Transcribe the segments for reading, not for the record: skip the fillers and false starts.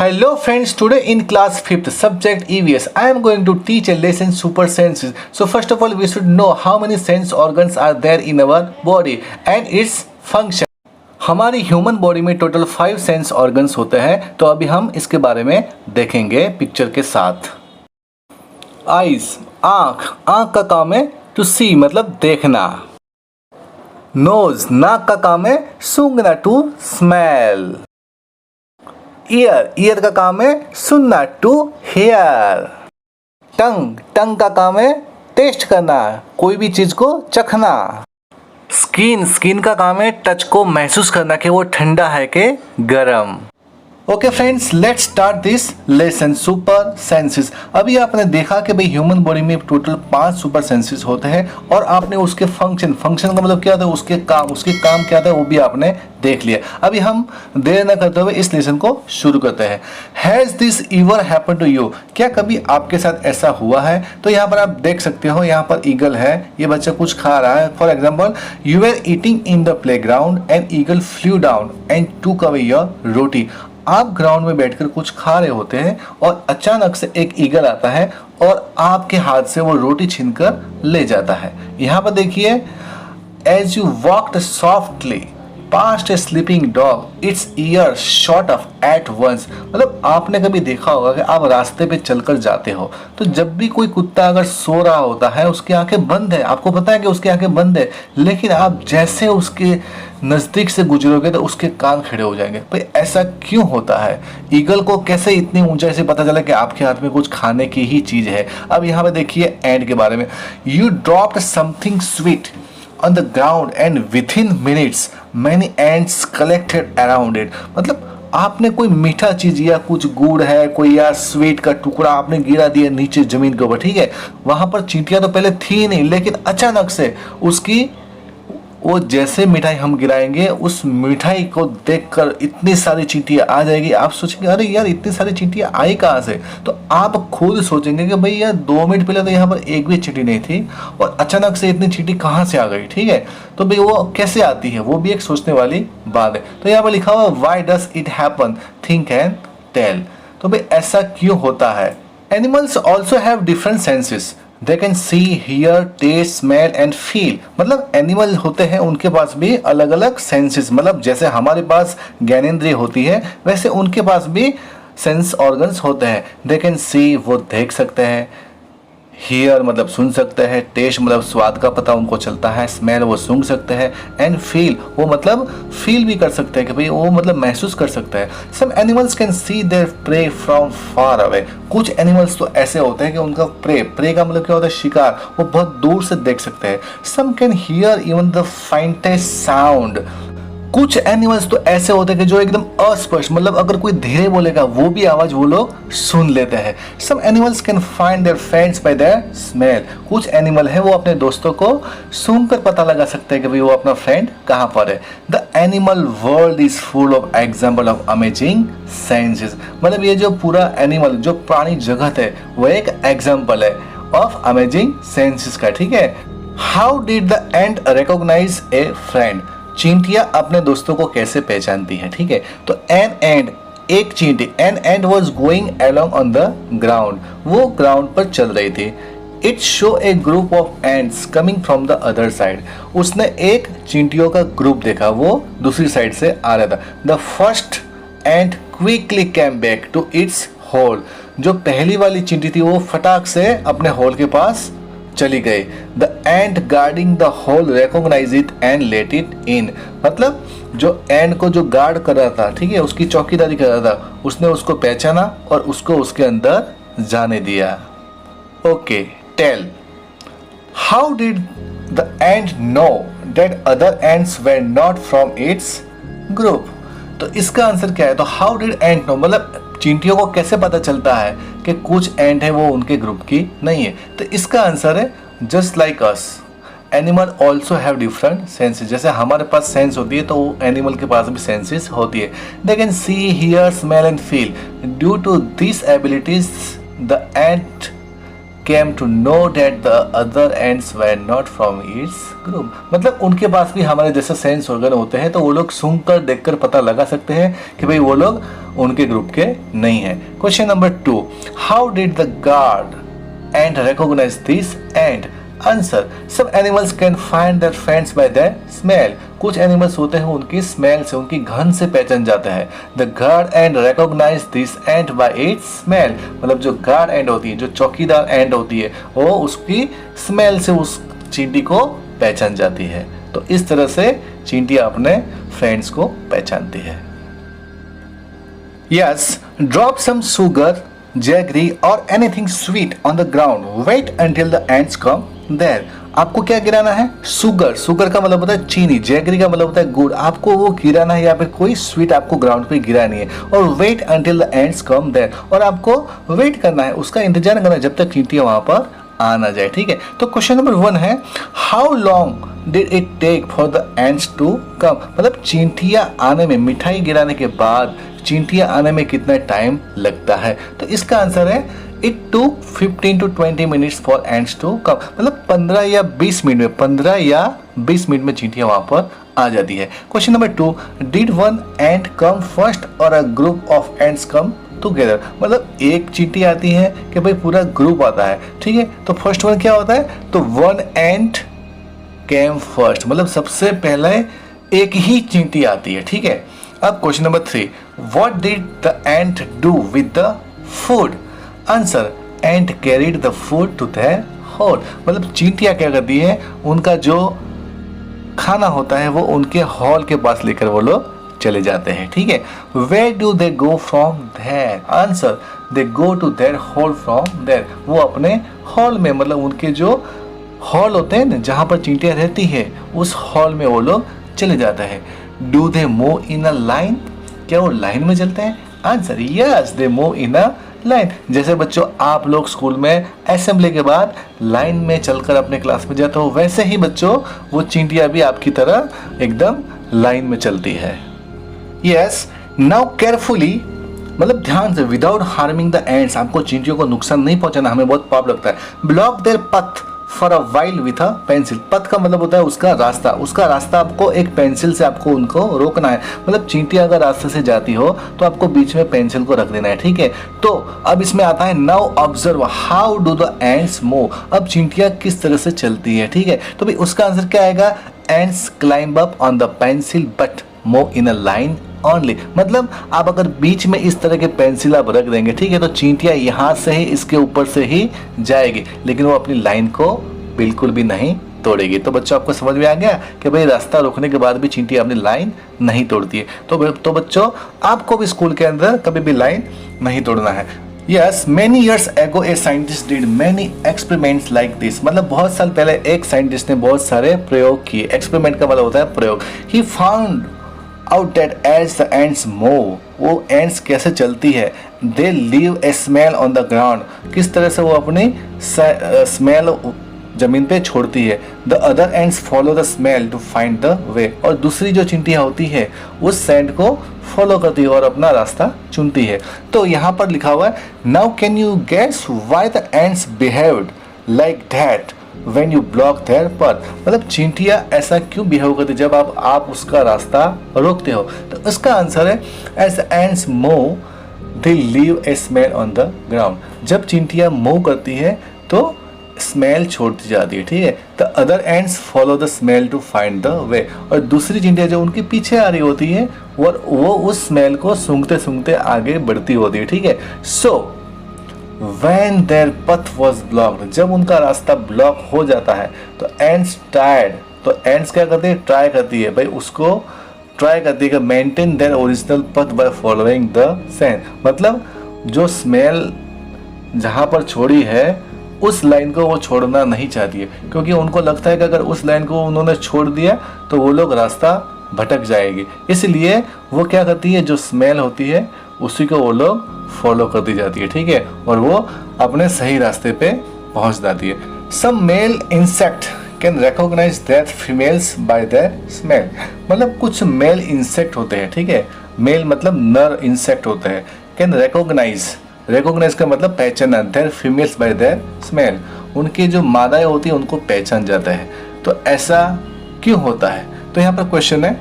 Hello friends, today in class 5th subject EVS I am going to teach a lesson super senses. So first of all we should know how many sense organs are there in our body and its function. हमारी human body में total 5 sense organs होते हैं, तो अभी हम इसके बारे में देखेंगे पिक्चर के साथ। आइज, आँख, आँख का काम है टू सी मतलब देखना। नोज, नाक का काम है सूंघना टू स्मेल। ईयर, ईयर का काम है सुनना टू हेयर। टंग, टंग का काम है टेस्ट करना, कोई भी चीज को चखना। स्किन, स्किन का काम है टच को महसूस करना कि वो ठंडा है कि गर्म। Okay friends, let's start this lesson super senses. अभी आपने देखा कि भाई ह्यूमन बॉडी में टोटल 5 सुपर सेंसेस होते हैं और आपने उसके फंक्शन का मतलब क्या होता है, उसके काम क्या होता है वो भी आपने देख लिया। अभी हम देर न करते हुए इस लेसन को शुरू करते हैं। Has this ever happen to you? क्या कभी आपके साथ ऐसा हुआ है? तो यहाँ पर आप देख सकते हो, यहाँ पर ईगल है, ये बच्चा कुछ खा रहा है। For example, you are eating in the playground and eagle flew down and took away your roti. आप ग्राउंड में बैठकर कुछ खा रहे होते हैं और अचानक से एक ईगल आता है और आपके हाथ से वो रोटी छीनकर ले जाता है। यहाँ पर देखिए, as you walked softly past a sleeping dog its ear shot off at once. मतलब आपने कभी देखा होगा कि आप रास्ते पे चलकर जाते हो, तो जब भी कोई कुत्ता अगर सो रहा होता है, उसकी आंखें बंद है, आपको पता है कि उसकी आंखें बंद है, लेकिन आप जैसे उसके नज़दीक से गुजरोगे तो उसके कान खड़े हो जाएंगे। भाई ऐसा क्यों होता है? ईगल को कैसे इतनी ऊंचाई से पता चला कि आपके हाथ में कुछ खाने की ही चीज़ है? अब यहाँ पे देखिए एंड के बारे में। You dropped something sweet on the ground and within minutes many ants collected around it। मतलब आपने कोई मीठा चीज या कुछ गुड़ है, कोई या स्वीट का टुकड़ा आपने गिरा दिया नीचे जमीन के ऊपर, ठीक है। वहां पर चींटियां तो पहले थी नहीं, लेकिन अचानक से उसकी वो जैसे मिठाई हम गिराएंगे, उस मिठाई को देखकर इतनी सारी चींटियां आ जाएगी। आप सोचेंगे अरे यार इतनी सारी चींटियां आई कहाँ से? तो आप खुद सोचेंगे कि भाई यार 2 मिनट पहले तो यहाँ पर एक भी चींटी नहीं थी और अचानक से इतनी चींटी कहाँ से आ गई, ठीक है। तो भाई वो कैसे आती है, वो भी एक सोचने वाली बात है। तो यहाँ पर लिखा हुआ why does it happen, think and tell. तो भाई ऐसा क्यों होता है? Animals also have different senses. They can see, hear, taste, smell and feel। मतलब एनिमल होते हैं, उनके पास भी अलग अलग सेंसेस, मतलब जैसे हमारे पास ज्ञानेंद्रिय होती है वैसे उनके पास भी सेंस ऑर्गन्स होते हैं। They can see, वो देख सकते हैं। हियर मतलब सुन सकते हैं। टेस्ट मतलब स्वाद का पता उनको चलता है। स्मेल वो सूंघ सकते हैं। एंड फील वो मतलब फील भी कर सकते हैं कि भाई वो मतलब महसूस कर सकते हैं। Some animals can see their prey from far away. कुछ एनिमल्स तो ऐसे होते हैं कि उनका प्रे का मतलब क्या होता है, शिकार, वो बहुत दूर से देख सकते हैं। Some can hear even the faintest sound. कुछ एनिमल्स तो ऐसे होते हैं कि जो एकदम अस्पष्ट, मतलब अगर कोई धीरे बोलेगा वो भी आवाज वो लोग सुन लेते हैं। Some animals can find their friends by their smell. कुछ एनिमल है वो अपने दोस्तों को सूंघकर पता लगा सकते हैं कि भाई वो अपना फ्रेंड कहाँ पर है। The animal world is full of example of amazing senses. मतलब ये जो पूरा एनिमल, जो प्राणी जगत है, वो एक एग्जाम्पल है ऑफ अमेजिंग सेंसेस का, ठीक है। How did the ant recognise a friend? चींटियां अपने दोस्तों को कैसे पहचानती है, ठीक है। तो एन एंड, एक चींटी, an ant was going along on the ground, वो ग्राउंड पर चल रही थी। It show a group of ants coming from the other side. उसने एक चींटियों का ग्रुप देखा, वो दूसरी साइड से आ रहा था। The first ant quickly came back to its hole. जो पहली वाली चींटी थी वो फटाक से अपने होल के पास चली गई। The ant guarding the hole recognise it and let it in. मतलब जो एंट को जो गार्ड कर रहा था, ठीक है, उसकी चौकीदारी कर रहा था, उसने उसको पहचाना और उसको उसके अंदर जाने दिया। Okay, tell, how did the ant know that other ants were not from its group? तो इसका आंसर क्या है? तो हाउ डिड एंट नो मतलब चींटियों को कैसे पता चलता है कि कुछ एंट है वो उनके ग्रुप की नहीं है? तो इसका आंसर है just like us animal also have different senses. जैसे हमारे पास सेंस होती है तो एनिमल के पास भी सेंसेस होती है। They can see, hear, smell and feel. Due to this abilities the ant came to know that the other ants were not from its group. मतलब उनके पास भी हमारे जैसे सेंस ऑर्गन होते हैं, तो वो लोग सुनकर देखकर पता लगा सकते हैं कि भाई वो लोग उनके ग्रुप के नहीं हैं. Question number 2, how did the guard ant recognize this ant? Answer, सब animals can find their friends by their smell. कुछ एनिमल्स होते हैं उनकी स्मेल से, उनकी गंध से पहचान जाते हैं. The guard ant recognise this ant by its smell. मतलब जो गार्ड एंड होती है, जो चौकीदार एंड होती है, वो उसकी स्मेल से उस चींटी को पहचान जाती है. तो इस तरह से चींटियां अपने फ्रेंड्स को पहचानती है. Yes, drop some sugar, jaggery और anything sweet on the ground. Wait until the ants come there. आपको क्या गिराना है? शुगर. शुगर का मतलब होता है चीनी. जैगरी का मतलब होता है गुड़. आपको वो गिराना है या फिर कोई स्वीट आपको ग्राउंड पे गिरानी है. और wait until the ants come there. और आपको वेट करना है, उसका इंतजार करना है जब तक चींटियां वहां पर आ ना जाए. ठीक है. तो क्वेश्चन नंबर 1 है, how long did it take for the ants to come. मतलब चींटियां आने में, मिठाई गिराने के बाद चींटियां आने में कितना टाइम लगता है? तो इसका आंसर है it took 15 to 20 minutes for ants to come. मतलब 15 या 20 मिनट में, 15 या 20 मिनट में चींटियां वहां पर आ जाती है. Question number 2, did one ant come first और a group of ants come together. मतलब एक चींटी आती है कि भाई पूरा ग्रुप आता है. ठीक है. तो फर्स्ट वन क्या होता है? तो वन एंट केम फर्स्ट, मतलब सबसे पहले एक ही चींटी आती है. ठीक है. अब question number 3, what did the ant do with the food. Answer, ant carried the food to their hole. मतलब चींटियां क्या करती है, उनका जो खाना होता है वो उनके हॉल के पास लेकर वो लोग चले जाते हैं. ठीक है. Where do they go from there. Answer, they go to their hole from there. वो अपने हॉल में, मतलब उनके जो हॉल होते हैं ना जहाँ पर चींटियां रहती है, उस हॉल में वो लोग चले जाते हैं. Do they move in a line. क्या वो लाइन में चलते हैं? Answer, yes, they move in a line. जैसे बच्चों आप लोग स्कूल में असेंबली के बाद लाइन में चलकर अपने क्लास में जाते हो, वैसे ही बच्चों वो चींटियां भी आपकी तरह एकदम लाइन में चलती है. यस, नाउ केयरफुली, मतलब ध्यान से, विदाउट हार्मिंग द एंड्स. आपको चींटियों को नुकसान नहीं पहुंचाना, हमें बहुत पाप लगता है. ब्लॉक देयर पथ for a while with a pencil. पथ का मतलब होता है उसका रास्ता. उसका रास्ता आपको एक पेंसिल से आपको उनको रोकना है. मतलब चींटियां अगर रास्ते से जाती हो तो आपको बीच में पेंसिल को रख देना है. ठीक है. तो अब इसमें आता है, now observe how do the ends move. अब चींटियां किस तरह से चलती है. ठीक है. तो भाई उसका आंसर क्या आएगा? Ends climb up on the pencil but move in a line only. मतलब आप अगर बीच में इस तरह के पेंसिल आप रख देंगे, ठीक है, तो चींटियां यहाँ से ही इसके ऊपर से ही जाएगी, लेकिन वो अपनी लाइन को बिल्कुल भी नहीं तोड़ेगी. तो बच्चों आपको समझ में आ गया कि भाई रास्ता रोकने के बाद भी चींटियां अपनी लाइन नहीं तोड़ती है. तो बच्चों आपको भी स्कूल के अंदर कभी भी लाइन नहीं तोड़ना है. Yes, many years ago a scientist did many experiments like this. मतलब बहुत साल पहले एक साइंटिस्ट ने बहुत सारे प्रयोग किए. एक्सपेरिमेंट का मतलब होता है प्रयोग. He found out that as the ants move, वो ants कैसे चलती है, they leave a smell on the ground. किस तरह से वो अपनी स्मेल जमीन पे छोड़ती है. The other ants follow the smell to find the way. और दूसरी जो चींटियां होती है उस सेंट को फॉलो करती है और अपना रास्ता चुनती है. तो यहाँ पर लिखा हुआ है, now can you guess why the ants behaved like that when you block their path. मतलब चींटियां ऐसा क्यों बिहेव करती जब आप उसका रास्ता रोकते हो. तो इसका आंसर है, as the ants move they leave a smell on the ground. जब चींटियां मूव करती है तो स्मेल छोड़ती जाती है. ठीक है. The other ants follow the smell to find the way. और दूसरी चींटियां जो उनके पीछे आ रही होती है वो उस स्मेल को सूंघते सूंघते आगे बढ़ती होती है. ठीक है. सो व्हेन देयर पथ वाज ब्लॉक्ड, जब उनका रास्ता ब्लॉक हो जाता है तो एंड्स ट्राइड. तो एंड्स क्या करती है? ट्राई करती है, भाई उसको ट्राई करती है कि मेंटेन देयर ओरिजिनल पथ बाय फॉलोइंग द सेंस. मतलब जो स्मेल जहाँ पर छोड़ी है उस लाइन को वो छोड़ना नहीं चाहती है, क्योंकि उनको लगता है कि अगर उस लाइन को उन्होंने छोड़ दिया तो वो लोग रास्ता भटक जाएगी. इसलिए वो क्या करती है, जो स्मेल होती है उसी को वो लोग फॉलो करती जाती है. ठीक है. और वो अपने सही रास्ते पे पहुंच जाती है. Some male insect can recognise their females by their smell. मतलब कुछ मेल इंसेक्ट होते हैं. ठीक है. मेल मतलब नर इंसेक्ट होते हैं. कैन रिकॉग्नाइज रिकॉग्नाइज का मतलब पहचाना, their females by their smell, उनकी जो मादाएं होती है उनको पहचान जाता है। तो ऐसा क्यों होता है? तो यहाँ पर क्वेश्चन है,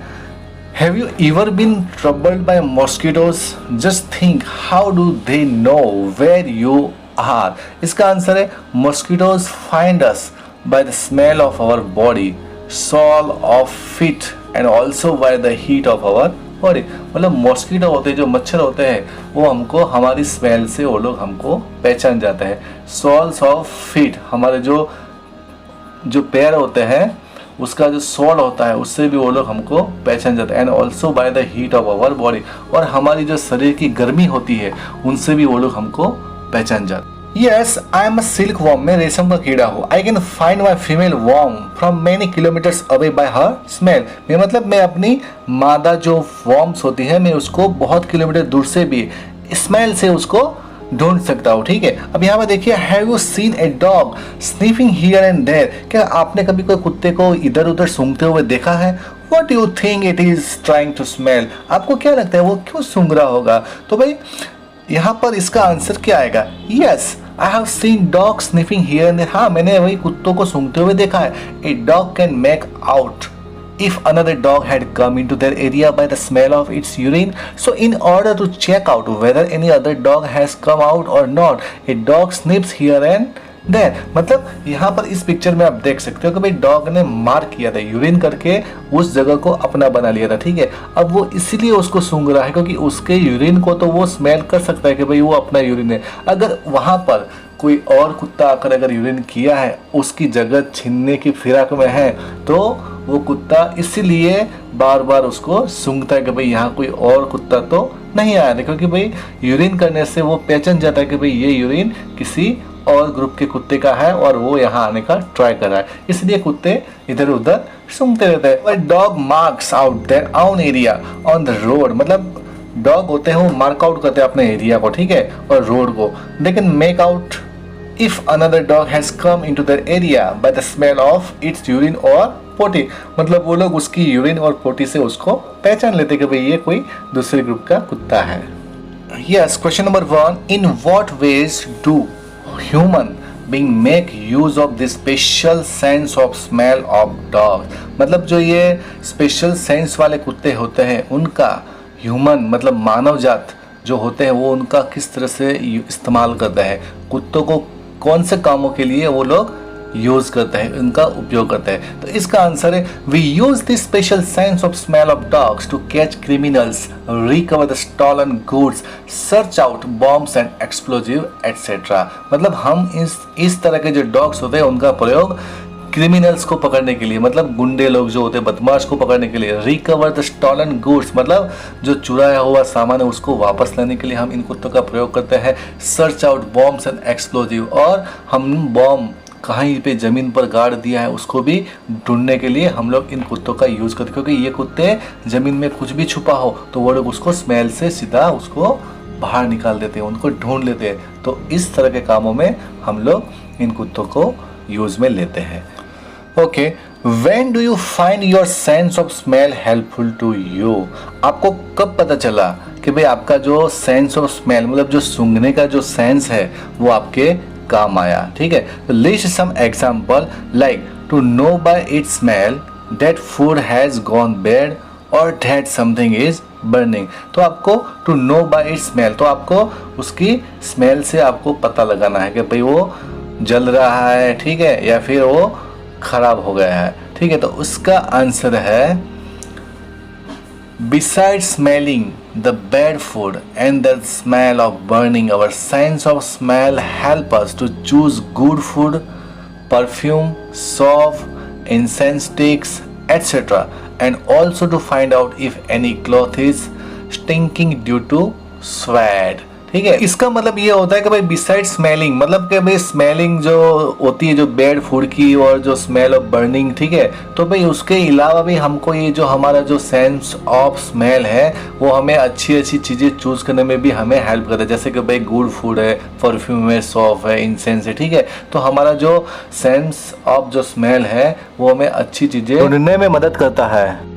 have you ever been troubled by mosquitoes? Just think how do they know where you are. इसका आंसर है mosquitoes find us by the smell of our body, sole of feet and also by the heat of our body. मतलब mosquito होते हैं, जो मच्छर होते हैं, वो हमको हमारी स्मेल से वो लोग हमको पहचान जाते हैं। सोल्स ऑफ फीट, हमारे जो पैर होते हैं उसका जो सोल होता है उससे भी वो लोग हमको पहचान जाते हैं। And also by the heat of our body, और हमारी जो शरीर की गर्मी होती है उनसे भी वो लोग हमको पहचान जाते हैं। Yes, I am a silk worm, मैं रेशम का कीड़ा हूँ। I can find my female worm from many kilometres away by her smell. मैं मतलब मैं अपनी मादा जो वॉर्म्स होती है मैं उसको बहुत किलोमीटर दूर से भी स्मेल से उसको ढूंढ सकता हूँ। ठीक है, अब यहाँ पर देखिए, have you seen a dog sniffing here and there? क्या आपने कभी कोई कुत्ते को इधर उधर सूंघते हुए देखा है? What do you think it is trying to smell? आपको क्या लगता है वो क्यों सूंघ रहा होगा? तो भाई यहाँ पर इसका आंसर क्या आएगा? Yes, I have seen dog sniffing here and there. हाँ, मैंने वही कुत्तों को सूंघते हुए देखा है। A dog can make out if another dog had come into their area by the smell of its urine. So in order to check out whether any other dog has come out or not, a dog sniffs here and there. मतलब यहाँ पर इस picture में आप देख सकते हो कि भाई डॉग ने मार्क किया था, यूरिन करके उस जगह को अपना बना लिया था। ठीक है, अब वो इसीलिए उसको सूंघ रहा है क्योंकि उसके यूरिन को तो वो स्मेल कर सकता है कि भाई वो अपना यूरिन है। अगर वहाँ पर कोई और कुत्ता आकर अगर यूरिन किया है, उसकी जगह छीनने की फिराक में है, तो वो कुत्ता इसीलिए बार बार उसको सूंघता है कि भाई यहाँ कोई और कुत्ता तो नहीं आया था, क्योंकि भाई यूरिन करने से वो पहचान जाता है कि भाई ये यूरिन किसी और ग्रुप के कुत्ते का है और वो यहाँ आने का ट्राई कर रहा है, इसलिए कुत्ते इधर उधर सूंघते रहते हैं। Dog marks out their own area on the road, मतलब डॉग होते हैं वो मार्क आउट करते हैं अपने एरिया को, ठीक है, और रोड को। They can make out if another dog has come into their area bye the smell of its urine और पोटी, मतलब वो लोग उसकी यूरिन और पोटी से उसको पहचान लेते कि भाई ये कोई दूसरे ग्रुप का कुत्ता है। Yes, question number 1, in what ways do human being make use of this special sense of smell of dog? मतलब जो ये स्पेशल सेंस वाले कुत्ते होते हैं उनका ह्यूमन मतलब मानव जात जो होते हैं वो उनका किस तरह से इस्तेमाल करता है, कुत्तों को कौन से कामों के लिए वो लोग यूज करते हैं, उनका उपयोग करते हैं। तो इसका आंसर है, we use this special sense of smell of dogs to catch criminals, recover the stolen goods, search out bombs and explosive etcetera. मतलब हम इस तरह के जो डॉग्स होते हैं उनका प्रयोग क्रिमिनल्स को पकड़ने के लिए, मतलब गुंडे लोग जो होते हैं बदमाश को पकड़ने के लिए, रिकवर द स्टॉलन गुड्स मतलब जो चुराया हुआ सामान है उसको वापस लाने के लिए हम इन कुत्तों का प्रयोग करते हैं, search out bombs and explosive, और हम बॉम्ब कहीं पे ज़मीन पर गाड़ दिया है उसको भी ढूंढने के लिए हम लोग इन कुत्तों का यूज़ करते हैं, क्योंकि ये कुत्ते ज़मीन में कुछ भी छुपा हो तो वो लोग उसको स्मेल से सीधा उसको बाहर निकाल देते हैं, उनको ढूंढ लेते हैं। तो इस तरह के कामों में हम लोग इन कुत्तों को यूज़ में लेते हैं। Okay, when do you find your sense of smell helpful to you? आपको कब पता चला कि भाई आपका जो सेंस ऑफ स्मेल मतलब जो सूंघने का जो सेंस है वो आपके काम आया? ठीक है, तो list some example like to know by its smell that food has gone bad और दैट समथिंग इज बर्निंग। तो आपको to know by its smell, तो आपको उसकी स्मेल से आपको पता लगाना है कि भाई वो जल रहा है, ठीक है, या फिर वो खराब हो गया है। ठीक है, तो उसका आंसर है, besides smelling the bad food and the smell of burning, our sense of smell help us to choose good food, perfume, soap, incense sticks, etc. and also to find out if any cloth is stinking due to sweat. ठीक है, इसका मतलब ये होता है कि भाई beside smelling मतलब कि भाई स्मेलिंग जो होती है जो बैड फूड की और जो स्मेल ऑफ बर्निंग, ठीक है, तो भाई उसके अलावा भी हमको ये जो हमारा जो सेंस ऑफ स्मेल है वो हमें अच्छी अच्छी चीज़ें चूज करने में भी हमें हेल्प करता है, जैसे कि भाई गुड फूड है, परफ्यूम है, सॉफ है, इंसेंस है। ठीक है, तो हमारा जो सेंस ऑफ जो स्मेल है वो हमें अच्छी चीज़ें ढूंढने में मदद करता है।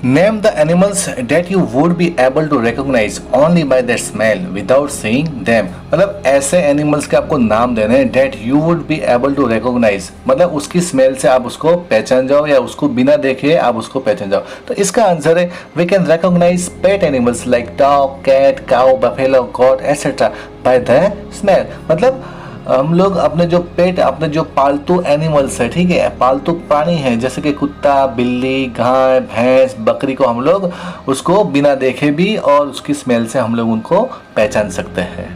Name the animals that you would be able to recognize only by their smell without seeing them. मतलब ऐसे एनिमल्स के आपको नाम देने हैं that you would be able to recognize, मतलब उसकी स्मेल से आप उसको पहचान जाओ या उसको बिना देखे आप उसको पहचान जाओ. तो इसका आंसर है we can recognize pet animals like dog, cat, cow, buffalo, goat, etc. by their smell. मतलब हम लोग अपने जो पेट, अपने जो पालतू एनिमल्स है, ठीक है, पालतू प्राणी है जैसे कि कुत्ता, बिल्ली, गाय, भैंस, बकरी को हम लोग उसको बिना देखे भी और उसकी स्मेल से हम लोग उनको पहचान सकते हैं.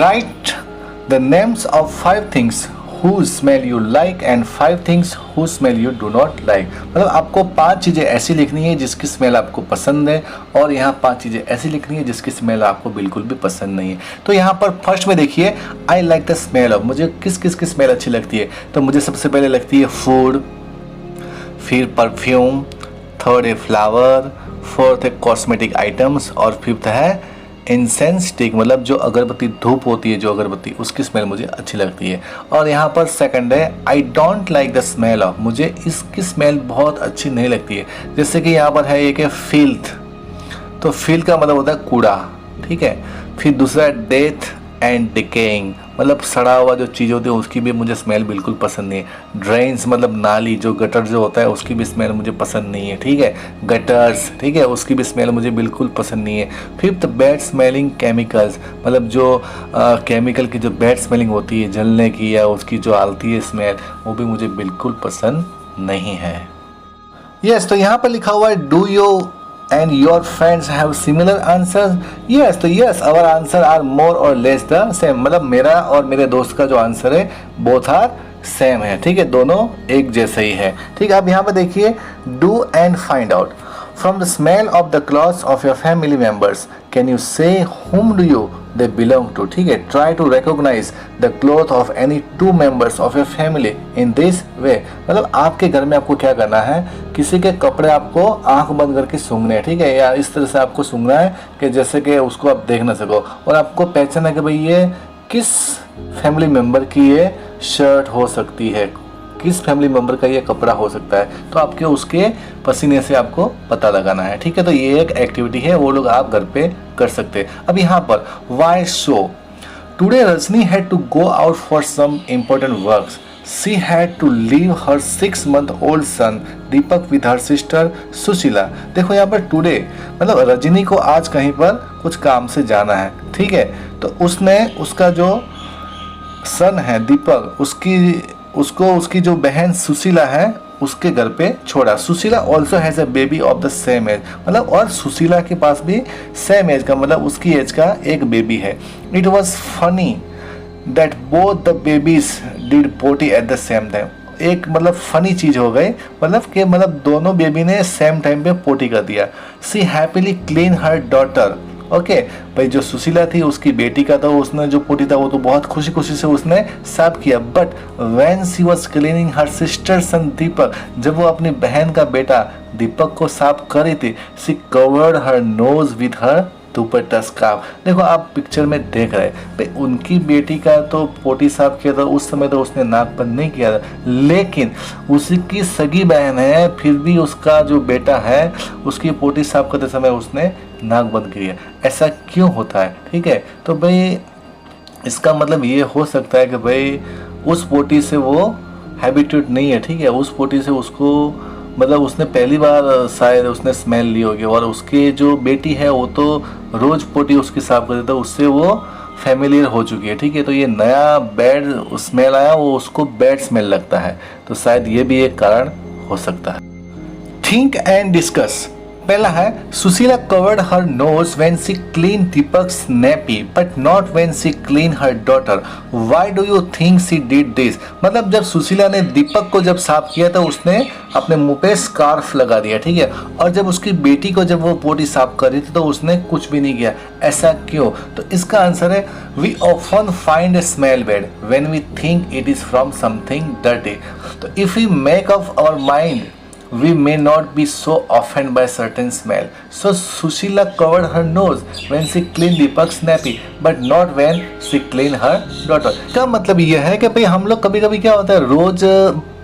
Right the names of 5 things who smell you like and 5 things who smell you do not like. मतलब आपको 5 चीज़ें ऐसी लिखनी है जिसकी स्मेल आपको पसंद है और यहाँ 5 चीज़ें ऐसी लिखनी है जिसकी स्मेल आपको बिल्कुल भी पसंद नहीं है. तो यहाँ पर फर्स्ट में देखिए I like the smell of, मुझे किस किस की स्मेल अच्छी लगती है. तो मुझे सबसे पहले लगती है फूड, फिर परफ्यूम, थर्ड है फ्लावर, फोर्थ है कॉस्मेटिक आइटम्स और फिफ्थ है इंसेंस स्टिक, मतलब जो अगरबत्ती धूप होती है, जो अगरबत्ती उसकी स्मेल मुझे अच्छी लगती है. और यहाँ पर सेकंड है I don't like the smell of, मुझे इसकी स्मेल बहुत अच्छी नहीं लगती है. जैसे कि यहाँ पर है एक है फिल्थ, तो फिल्थ का मतलब होता है कूड़ा, ठीक है. फिर दूसरा है डेथ एंड डिकेइंग, मतलब सड़ा हुआ जो चीज़ होती है उसकी भी मुझे स्मेल बिल्कुल पसंद नहीं है. ड्रेन्स मतलब नाली, जो गटर जो होता है उसकी भी स्मेल मुझे पसंद नहीं है, ठीक है. गटर्स, ठीक है, उसकी भी स्मेल मुझे बिल्कुल पसंद नहीं है. फिफ्थ बैड स्मेलिंग केमिकल्स, मतलब जो केमिकल की जो बैड स्मेलिंग होती है जलने की या उसकी जो आती है स्मेल, वो भी मुझे बिल्कुल पसंद नहीं है. यस, तो यहाँ पर लिखा हुआ है do you and your friends have similar answers? Yes, तो yes, our answer are more or less the same. मतलब मेरा और मेरे दोस्त का जो आंसर है both are same है, ठीक है, दोनों एक जैसे ही है. ठीक है, अब यहाँ पर देखिए do and find out. From the smell of the clothes of your family members, can you say whom do you they belong to? ठीक है, try to recognize the cloth of any 2 members of your family in this way. मतलब आपके घर में आपको क्या करना है, किसी के कपड़े आपको आंख बंद करके सूंघने हैं, ठीक है, या इस तरह से आपको सूंघना है कि जैसे कि उसको आप देख ना सको और आपको पहचाना है कि भाई ये किस फैमिली मेम्बर की ये शर्ट हो सकती है, किस फैमिली मेम्बर का ये कपड़ा हो सकता है. तो आपके उसके पसीने से आपको पता लगाना है, ठीक है. तो ये एक एक्टिविटी है, वो लोग आप घर पे कर सकते हैं. अब यहाँ पर why show today Rajni had to go out for some important works. She had to leave her 6 month old son Deepak with her sister Sushila. देखो यहाँ पर टुडे मतलब रजनी को आज कहीं पर कुछ काम से जाना है, ठीक है. तो उसने उसका जो सन है दीपक, उसकी जो बहन सुशीला है उसके घर पे छोड़ा. Sushila also has a baby of the same age, मतलब और सुशीला के पास भी सेम एज का मतलब उसकी एज का एक बेबी है. It was funny that both the babies did potty at the same time. एक मतलब फनी चीज़ हो गई, मतलब कि मतलब दोनों बेबी ने सेम टाइम पे पोटी कर दिया. सी happily clean her daughter. Okay भाई, जो सुशीला थी उसकी बेटी का तो उसने जो पोटी था वो तो बहुत खुशी खुशी से उसने साफ किया. But when she was cleaning her sister son Deepak, जब वो अपनी बहन का बेटा दीपक को साफ कर रही थी, she covered her knows with her dupatta scarf. देखो आप पिक्चर में देख रहे हैं भाई, उनकी बेटी का तो पोटी साफ किया था, उस समय तो उसने नाक बंद नहीं किया था, लेकिन उसकी सगी बहन है फिर भी उसका जो बेटा है उसकी पोटी साफ करते समय उसने नाक बंद किया. ऐसा क्यों होता है, ठीक है. तो भाई इसका मतलब ये हो सकता है कि भाई उस पोटी से वो हैबिट्यूट नहीं है, ठीक है. उस पोटी से उसको मतलब उसने पहली बार शायद उसने स्मेल ली होगी और उसकी जो बेटी है वो तो रोज़ पोटी उसकी साफ कर देता है, उससे वो फैमिलियर हो चुकी है, ठीक है. तो ये नया बैड स्मेल आया, वो उसको बैड स्मेल लगता है, तो शायद ये भी एक कारण हो सकता है. Think and discuss. पहला है Sushila covered her nose when she clean Deepak's nappy but not when she clean her daughter. Why do you think she did this. मतलब जब सुशीला ने दीपक को जब साफ किया तो उसने अपने मुंह पे स्कार्फ लगा दिया, ठीक है, और जब उसकी बेटी को जब वो पोटी साफ कर रही थी तो उसने कुछ भी नहीं किया. ऐसा क्यों. तो इसका आंसर है we often find a smell bad when we think it is from something dirty. तो if we make up our mind we may not be so offended by certain smell. So Sushila covered her nose when she cleaned Deepak's nappy, but not when she cleaned her daughter. क्या मतलब ये है कि भाई हम लोग कभी कभी क्या होता है रोज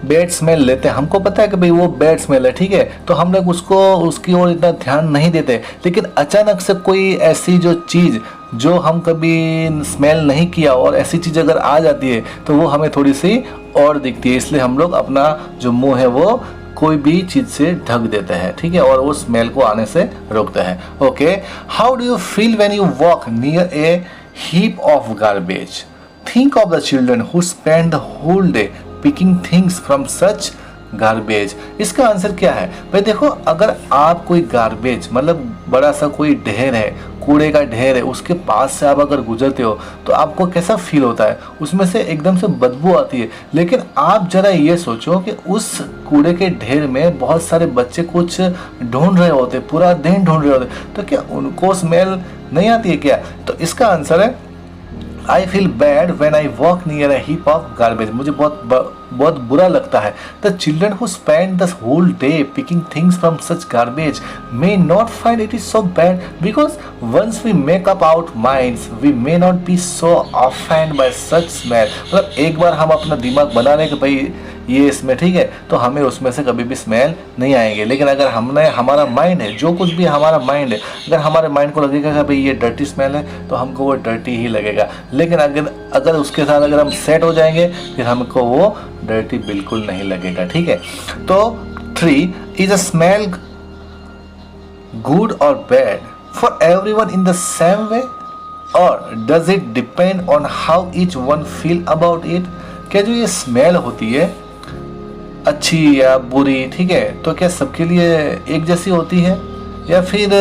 बैड स्मेल लेते हैं, हमको पता है कि भाई वो बैड स्मेल है, ठीक है, तो हम लोग उसको उसकी ओर इतना ध्यान नहीं देते। लेकिन अचानक से कोई ऐसी जो चीज़ जो हम कभी स्मेल नहीं किया और ऐसी चीज़ अगर आ जाती है तो वो हमें थोड़ी सी और दिखती है, इसलिए हम लोग अपना जो मुंह है वो कोई भी चीज़ से ढक देते हैं, ठीक है, और वो स्मेल को आने से रोकते हैं। Okay, how do you feel when you walk near A heap of garbage? Think of the children who spend the whole day picking things from such garbage. इसका आंसर क्या है भाई? देखो, अगर आप कोई गार्बेज मतलब बड़ा सा कोई ढेर है, कूड़े का ढेर है, उसके पास से आप अगर गुजरते हो तो आपको कैसा फील होता है? उसमें से एकदम से बदबू आती है। लेकिन आप जरा ये सोचो कि उस कूड़े के ढेर में बहुत सारे बच्चे कुछ ढूंढ रहे होते, पूरा दिन ढूंढ रहे होते, तो क्या उनको स्मेल नहीं आती है क्या? तो इसका आंसर है I feel bad when I walk near a heap of garbage. मुझे बहुत बुरा लगता है। The children who spend the whole day picking things from such garbage may not find it is so bad because once we make up out minds we may not be so offend by such smell. मतलब एक बार हम अपना दिमाग बना रहे कि भाई ये इसमें ठीक है, तो हमें उसमें से कभी भी स्मेल नहीं आएंगे। लेकिन अगर हमने हमारा माइंड है, जो कुछ भी हमारा माइंड है, अगर हमारे माइंड को लगेगा कि भाई ये डर्टी स्मेल है तो हमको वो डर्टी ही लगेगा। लेकिन अगर उसके साथ अगर हम सेट हो जाएंगे फिर हमको वो डर्टी बिल्कुल नहीं लगेगा, ठीक है। तो 3 इज अ स्मेल गुड और bad for everyone in the same way और does it depend on how each one feel about it? क्या जो ये स्मेल होती है अच्छी या बुरी, ठीक है, तो क्या सबके लिए एक जैसी होती है या फिर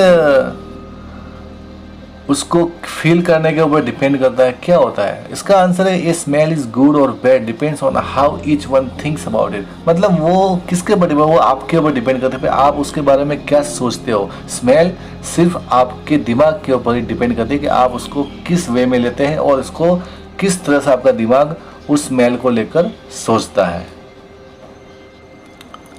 उसको फील करने के ऊपर डिपेंड करता है? क्या होता है? इसका आंसर है ये स्मेल इज गुड और bad depends on how each one thinks about it. मतलब वो किसके ऊपर डिपेंड, वो आपके ऊपर डिपेंड करता है, आप उसके बारे में क्या सोचते हो। स्मेल सिर्फ आपके दिमाग के ऊपर ही डिपेंड करती है कि आप उसको किस वे में लेते हैं और उसको किस तरह से आपका दिमाग उस स्मेल को लेकर सोचता है।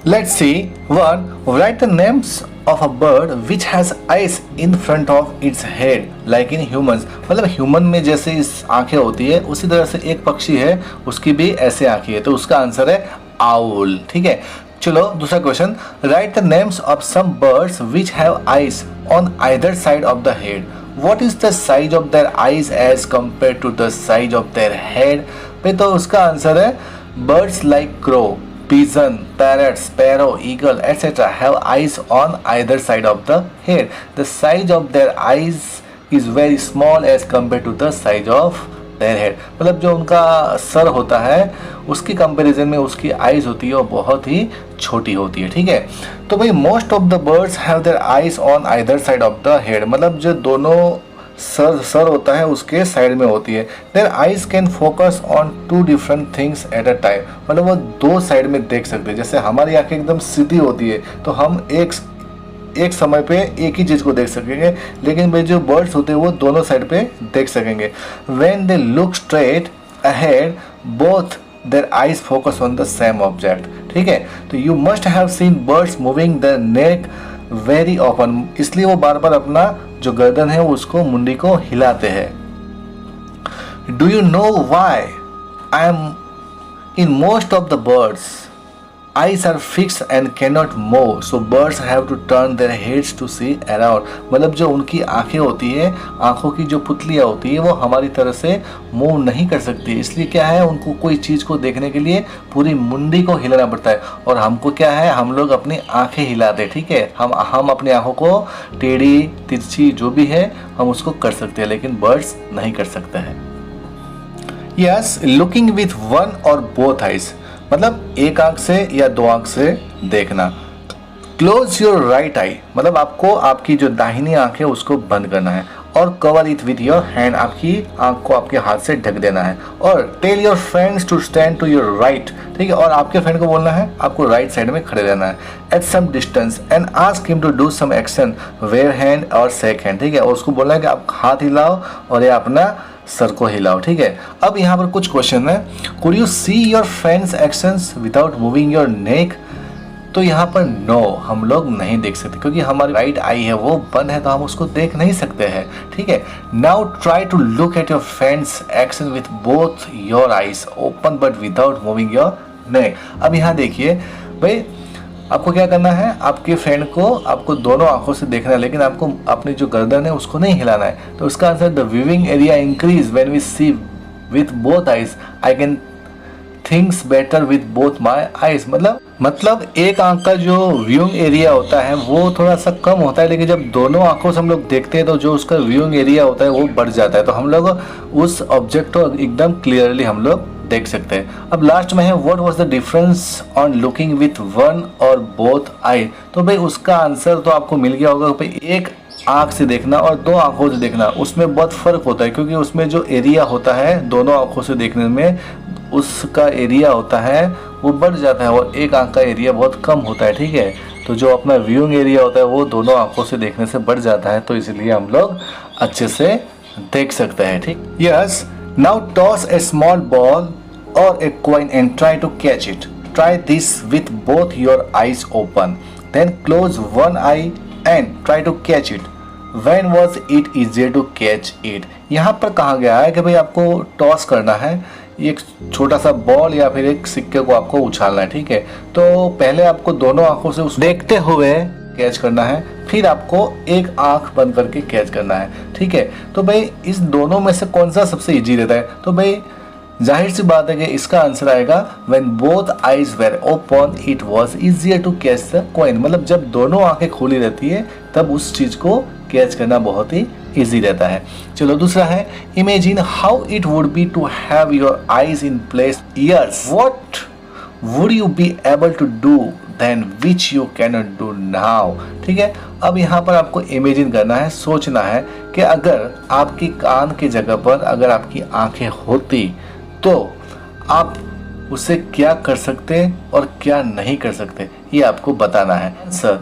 Let's see. 1. Write the names of a bird which has eyes in front of its head like in humans. मतलब ह्यूमन में जैसे इस आंखें होती है उसी तरह से एक पक्षी है, उसकी भी ऐसे आंखें है, तो उसका आंसर है आउल, ठीक है। चलो दूसरा question, write the names of some birds which have eyes on either side of the head. What is the size of their eyes as compared to the size of their head? पे तो उसका answer है birds like crow, pigeon, parrot, sparrow, eagle, etc. have eyes on either side of the head. The size of their eyes is very small as compared to the size of their head. मतलब जो उनका sir होता है उसकी comparison में उसकी eyes होती है वो बहुत ही छोटी होती है, ठीक है। तो भाई most of the birds have their eyes on either side of the head, मतलब जो दोनों सर होता है उसके साइड में होती है। Their eyes can focus on 2 different things at a time, मतलब वो 2 साइड में देख सकते हैं। जैसे हमारी आंखें एकदम सीधी होती है तो हम एक समय पे एक ही चीज़ को देख सकेंगे, लेकिन भाई जो बर्ड्स होते हैं वो दोनों साइड पे देख सकेंगे। When they look straight ahead both their eyes focus on the same object, ठीक है। तो you must have seen birds moving the neck very open, इसलिए वो बार बार अपना जो गर्दन है उसको मुंडी को हिलाते हैं। Do you know why I am in most of the birds eyes are fixed and cannot move, so birds have to turn their heads to see around. मतलब जो उनकी आंखें होती है, आंखों की जो पुतलियाँ होती है वो हमारी तरह से मूव नहीं कर सकती, इसलिए क्या है उनको कोई चीज़ को देखने के लिए पूरी मुंडी को हिलाना पड़ता है। और हमको क्या है, हम लोग अपनी आंखें हिलाते हैं, ठीक है, हम अपनी आंखों को टेढ़ी तिरछी जो भी है हम उसको कर सकते हैं, लेकिन बर्ड्स नहीं कर सकते हैं। यस, लुकिंग विथ वन और बोथ आइज, मतलब एक आंख से या 2 आंख से देखना। क्लोज योर राइट आई, मतलब आपको आपकी जो दाहिनी आंख है उसको बंद करना है। और cover it with your hand, आपकी आंख को आपके हाथ से ढक देना है। और tell your friends to stand to your right, ठीक है, और आपके फ्रेंड को बोलना है आपको राइट साइड में खड़े रहना है। At some distance and ask him to do some action, wave hand और शेक हैंड, ठीक है, और उसको बोलना है कि आप हाथ हिलाओ और या अपना सर को हिलाओ, ठीक है। अब यहाँ पर कुछ क्वेश्चन है। Could you see your friends actions without moving your neck? तो यहाँ पर नो, हम लोग नहीं देख सकते क्योंकि हमारी राइट आई है वो बंद है, तो हम उसको देख नहीं सकते हैं, ठीक है। Now try to look at your friends action with both your eyes open but without moving your नहीं। अब यहाँ देखिए भाई, आपको क्या करना है, आपके फ्रेंड को आपको दोनों आंखों से देखना है, लेकिन आपको अपनी जो गर्दन है उसको नहीं हिलाना है। तो उसका answer the viewing area increase when we see with both eyes, I can things better with both my eyes. मतलब एक आंख का जो व्यूइंग एरिया होता है वो थोड़ा सा कम होता है, लेकिन जब दोनों आंखों से हम लोग देखते हैं तो जो उसका व्यूइंग एरिया होता है वो बढ़ जाता है, तो हम लोग उस ऑब्जेक्ट को एकदम क्लियरली हम लोग देख सकते हैं। अब लास्ट में है what was the difference on looking with one और बोथ आई। तो भाई उसका आंसर तो आपको मिल गया होगा भाई, एक आंख से देखना और दो आंखों से देखना उसमें बहुत फर्क होता है, क्योंकि उसमें जो एरिया होता है दोनों आंखों से देखने में, उसका एरिया होता है वो बढ़ जाता है और एक आंख का एरिया बहुत कम होता है। ठीक है, तो जो अपना व्यूइंग एरिया होता है वो दोनों आंखों से देखने से बढ़ जाता है, तो इसलिए हम लोग अच्छे से देख सकते हैं। ठीक, yes. Now toss a small ball और a coin and try to catch it. Try this with both your eyes open, then close one eye and try to catch it. When was it easier to catch it? यहाँ पर कहा गया है कि भाई आपको toss करना है, एक छोटा सा बॉल या फिर एक सिक्के को आपको उछालना है। ठीक है, तो पहले आपको दोनों आंखों से उस देखते हुए कैच करना है, फिर आपको एक आंख बंद करके कैच करना है। ठीक है, तो भाई इस दोनों में से कौन सा सबसे इजी रहता है? तो भाई जाहिर सी बात है कि इसका आंसर आएगा when both eyes were open it was easier to catch the coin। मतलब जब दोनों आंखें खुली रहती है तब उस चीज को कैच करना बहुत ही इजी रहता है। चलो दूसरा है imagine how it would be to have your eyes in place ears, what would you be able to do then which you cannot do now. ठीक है, अब यहाँ पर आपको इमेजिन करना है, सोचना है कि अगर आपकी कान की जगह पर अगर आपकी आंखें होती तो आप उससे क्या कर सकते और क्या नहीं कर सकते, ये आपको बताना है। Sir,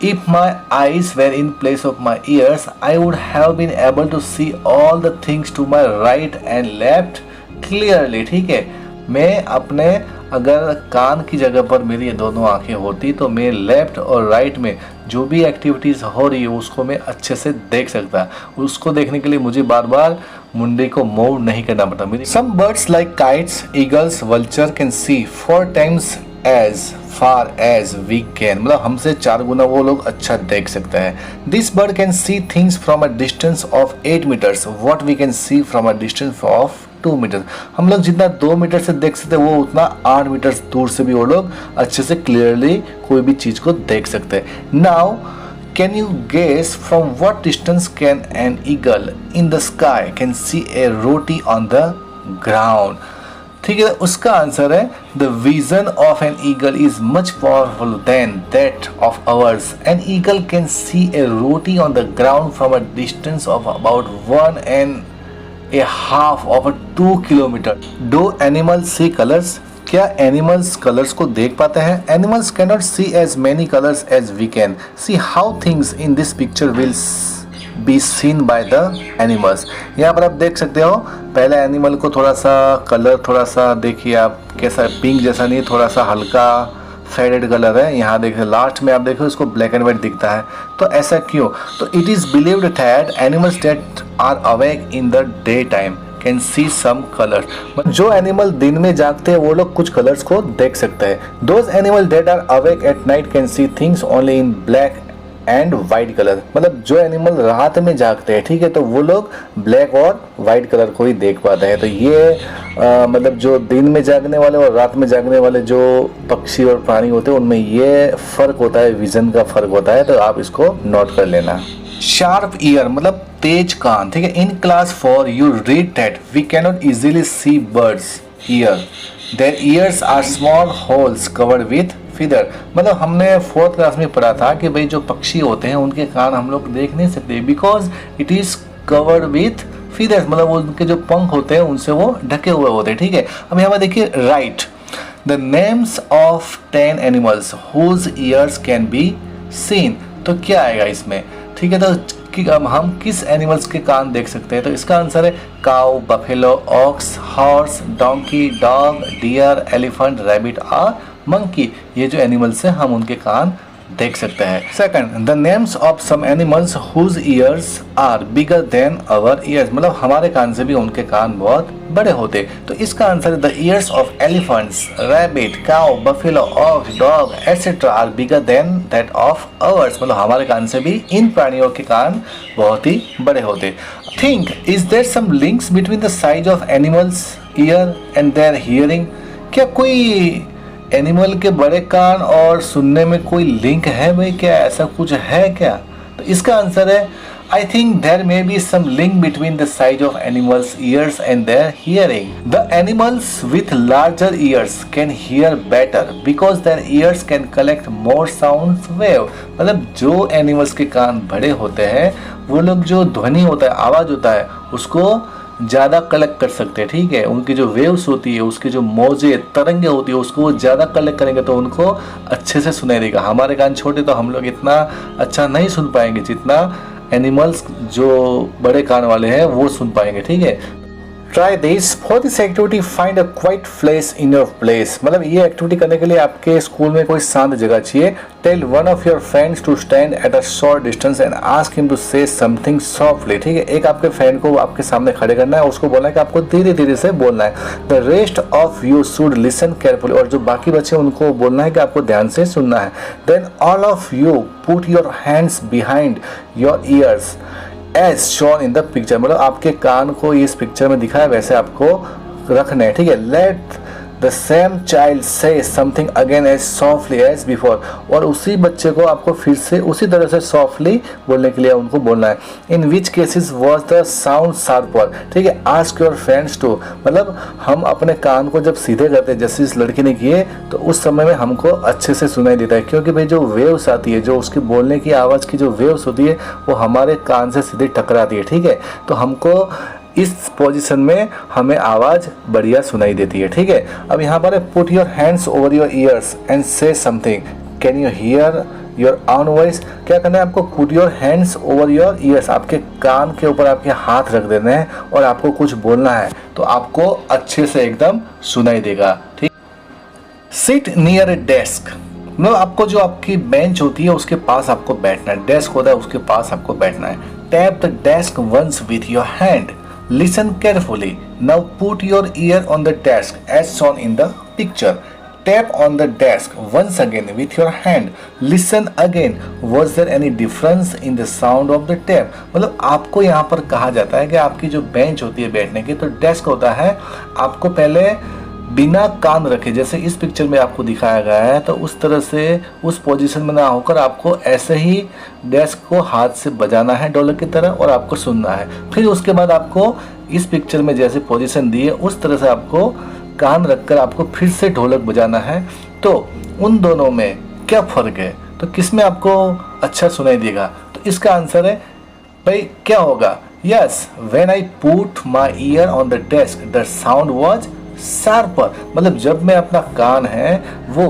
if my eyes were in place of my ears I would have been able to see all the things to my right and left clearly. ठीक है, मैं अपने अगर कान की जगह पर मेरी ये दोनों आंखें होती तो मैं लेफ्ट और राइट में जो भी एक्टिविटीज़ हो रही है उसको मैं अच्छे से देख सकता। उसको देखने के लिए मुझे बार बार मुंडे को मूव नहीं करना पड़ता। Some birds like kites, eagles, vulture can see 4 times as far as we can. मतलब हमसे 4 गुना वो लोग अच्छा देख सकते हैं। This bird can see things from a distance of 8 meters, what we can see from a distance of 2 meters। हम लोग जितना 2 मीटर से देख सकते हैं वो उतना 8 मीटर दूर से भी वो लोग अच्छे से क्लियरली कोई भी चीज को देख सकते हैं। Now can you guess from what distance can an eagle in the sky can see a roti on the ground. ठीक है, उसका आंसर है the vision of an eagle is much powerful than that of ours. An eagle can see a roti on the ground from a distance of about 1.5 of 2 kilometer। Do animals see colors? क्या animals colours को देख पाते हैं? Animals cannot see as many colours as we can. See how things in this picture will be seen by the animals. यहाँ पर आप देख सकते हो, पहले एनिमल को थोड़ा सा कलर, थोड़ा सा देखिए आप कैसा, पिंक जैसा नहीं, थोड़ा सा हल्का फेडेड कलर है। यहाँ देखिए लास्ट में आप देखो इसको ब्लैक एंड व्हाइट दिखता है। तो ऐसा क्यों? तो it is believed that animals that are awake in the day time can see some colours. जो एनिमल दिन में जागते हैं वो लोग कुछ कलर्स को देख सकते हैं। Those animal that are awake at night can see things only in black and white colour. मतलब जो एनिमल रात में जागते हैं, ठीक है, तो वो लोग ब्लैक और वाइट कलर को ही देख पाते हैं। तो ये मतलब जो दिन में जागने वाले और रात में जागने वाले जो पक्षी और प्राणी होते हैं उनमें ये फर्क होता है, विजन का फर्क होता है। तो आप इसको नोट कर लेना। शार्प ईयर मतलब तेज कान। ठीक है, in class 4 you read that we cannot easily see birds ear, their ears are small holes covered with feather. मतलब हमने 4th क्लास में पढ़ा था कि भाई जो पक्षी होते हैं उनके कान हम लोग देख नहीं सकते because it is covered with feathers. मतलब उनके जो पंख होते हैं उनसे वो ढके हुए होते हैं। ठीक है, अब यहाँ पर देखिए write the names of 10 animals whose ears can be seen. तो क्या आएगा इसमें? ठीक है, तो हम किस एनिमल्स के कान देख सकते हैं? तो इसका आंसर है cow, buffalo, ox, horse, donkey, dog, deer, elephant, rabbit और मंकी। ये जो एनिमल्स हैं हम उनके कान देख सकते हैं। Second, the names of some animals whose ears are bigger than our ears, मतलब हमारे कान से भी उनके कान बहुत बड़े होते। तो इसका आंसर है the ears of elephants, rabbit, cow, buffalo, ox, dog etcetera are bigger than that of ours, मतलब हमारे कान से भी इन प्राणियों के कान बहुत ही बड़े होते। Think, is there some links between the size of animals ear and their hearing, क्या कोई एनिमल के बड़े कान और सुनने में कोई लिंक है भाई, क्या ऐसा कुछ है क्या? तो इसका आंसर है I think there may be some link between the size of animals ears and their hearing. The animals with larger ears can hear better because their ears can collect more sound wave, मतलब जो animals के कान बड़े होते हैं वो लोग जो ध्वनि होता है, आवाज होता है, उसको ज़्यादा कलेक्ट कर सकते हैं। ठीक है, उनकी जो वेव्स होती है, उसकी जो मौजें तरंगे होती है, उसको वो ज़्यादा कलेक्ट करेंगे तो उनको अच्छे से सुनाई देगा। हमारे कान छोटे तो हम लोग इतना अच्छा नहीं सुन पाएंगे जितना एनिमल्स जो बड़े कान वाले हैं वो सुन पाएंगे। ठीक है, try this for this activity find a quite place in your place, मतलब ये एक्टिविटी करने के लिए आपके स्कूल में कोई शांत जगह चाहिए। Tell one of your friends to stand at a short distance and ask him to say something softly. ठीक है, एक आपके फ्रेंड को आपके सामने खड़े करना है, उसको बोलना है कि आपको धीरे धीरे से बोलना है। The rest of you should listen carefully, और जो बाकी बच्चे उनको बोलना है कि आपको ध्यान से सुनना है। Then all of you put your hands behind your ears as shown in the picture, मतलब आपके कान को इस पिक्चर में दिखा है वैसे आपको रखना है। ठीक है, let the same child say something again as softly as before, और उसी बच्चे को आपको फिर से उसी तरह से सॉफ्टली बोलने के लिए उनको बोलना है। In which cases was the sound sharper. ठीक है, आस्क योर फ्रेंड्स टू, मतलब हम अपने कान को जब सीधे करते हैं जैसे इस लड़की ने किए तो उस समय में हमको अच्छे से सुनाई देता है, क्योंकि भाई जो वेव्स आती है, जो उसकी बोलने की आवाज़ की जो वेव्स होती है वो हमारे कान से सीधे टकराती है। ठीक है, तो हमको इस पोजीशन में हमें आवाज़ बढ़िया सुनाई देती है। ठीक है, अब यहाँ पर put your hands over your ears and से something, can you here your on voice. क्या करना है आपको? Put your hands over your ears, आपके कान के ऊपर आपके हाथ रख देने हैं और आपको कुछ बोलना है तो आपको अच्छे से एकदम सुनाई देगा। ठीक, सिट नियर ए डेस्क, मतलब आपको जो आपकी बेंच होती है उसके पास आपको बैठना है, डेस्क होता है उसके पास आपको बैठना है। Tap the desk once with your hand, listen carefully, now put your ear on the desk as shown in the picture. Tap on the desk once again with your hand, listen again, was there any difference in the sound of the tap। मतलब आपको यहाँ पर कहा जाता है कि आपकी जो बेंच होती है बैठने की, तो डेस्क होता है, आपको पहले बिना कान रखे जैसे इस पिक्चर में आपको दिखाया गया है तो उस तरह से उस पोजीशन में ना होकर आपको ऐसे ही डेस्क को हाथ से बजाना है ढोलक की तरह और आपको सुनना है। फिर उसके बाद आपको इस पिक्चर में जैसे पोजीशन दी है उस तरह से आपको कान रखकर आपको फिर से ढोलक बजाना है। तो उन दोनों में क्या फ़र्क है, तो किस में आपको अच्छा सुनाई देगा? तो इसका आंसर है भाई क्या होगा? Yes, when I put my year on the desk the sound was sharper, मतलब जब मैं अपना कान है वो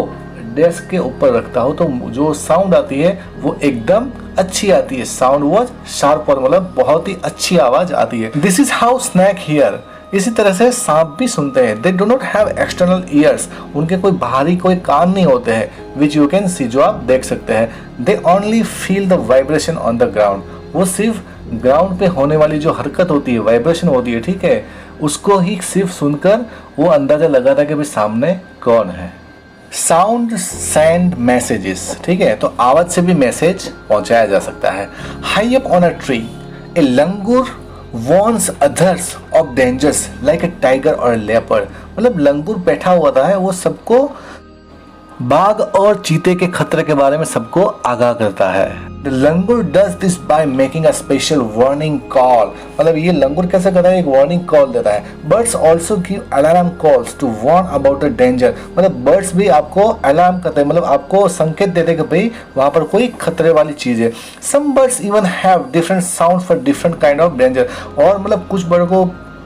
डेस्क के ऊपर रखता हूँ तो जो साउंड आती है वो एकदम अच्छी आती है। साउंड वॉज शार्पर मतलब बहुत ही अच्छी आवाज आती है। This is how snake hear, इसी तरह से सांप भी सुनते हैं। They do not have external ears, उनके कोई बाहरी कोई कान नहीं होते हैं, विच यू कैन सी, जो आप देख सकते हैं। They only feel the vibration on the ground, वो सिर्फ ग्राउंड पे होने वाली जो हरकत होती है, वाइब्रेशन होती है, ठीक है, उसको ही सिर्फ सुनकर वो अंदाजा लगाता है कि भाई सामने कौन है। साउंड सेंड मैसेजेस, ठीक है, तो आवाज से भी मैसेज पहुंचाया जा सकता है। High up on a tree A langur warns others of dangers like a tiger or a leopard, मतलब लंगूर बैठा हुआ था है वो सबको बाघ और चीते के खतरे के बारे में सबको आगाह करता है। The langur does this by making a special warning call, मतलब ये लंगूर कैसे करता है? एक वार्निंग कॉल देता है। Birds also give alarm calls to warn about the danger, मतलब बर्ड्स भी आपको अलार्म करते हैं, मतलब आपको संकेत देते हैं कि भाई वहाँ पर कोई खतरे वाली चीज़ है। Some birds even have different sounds for different kind of danger, और मतलब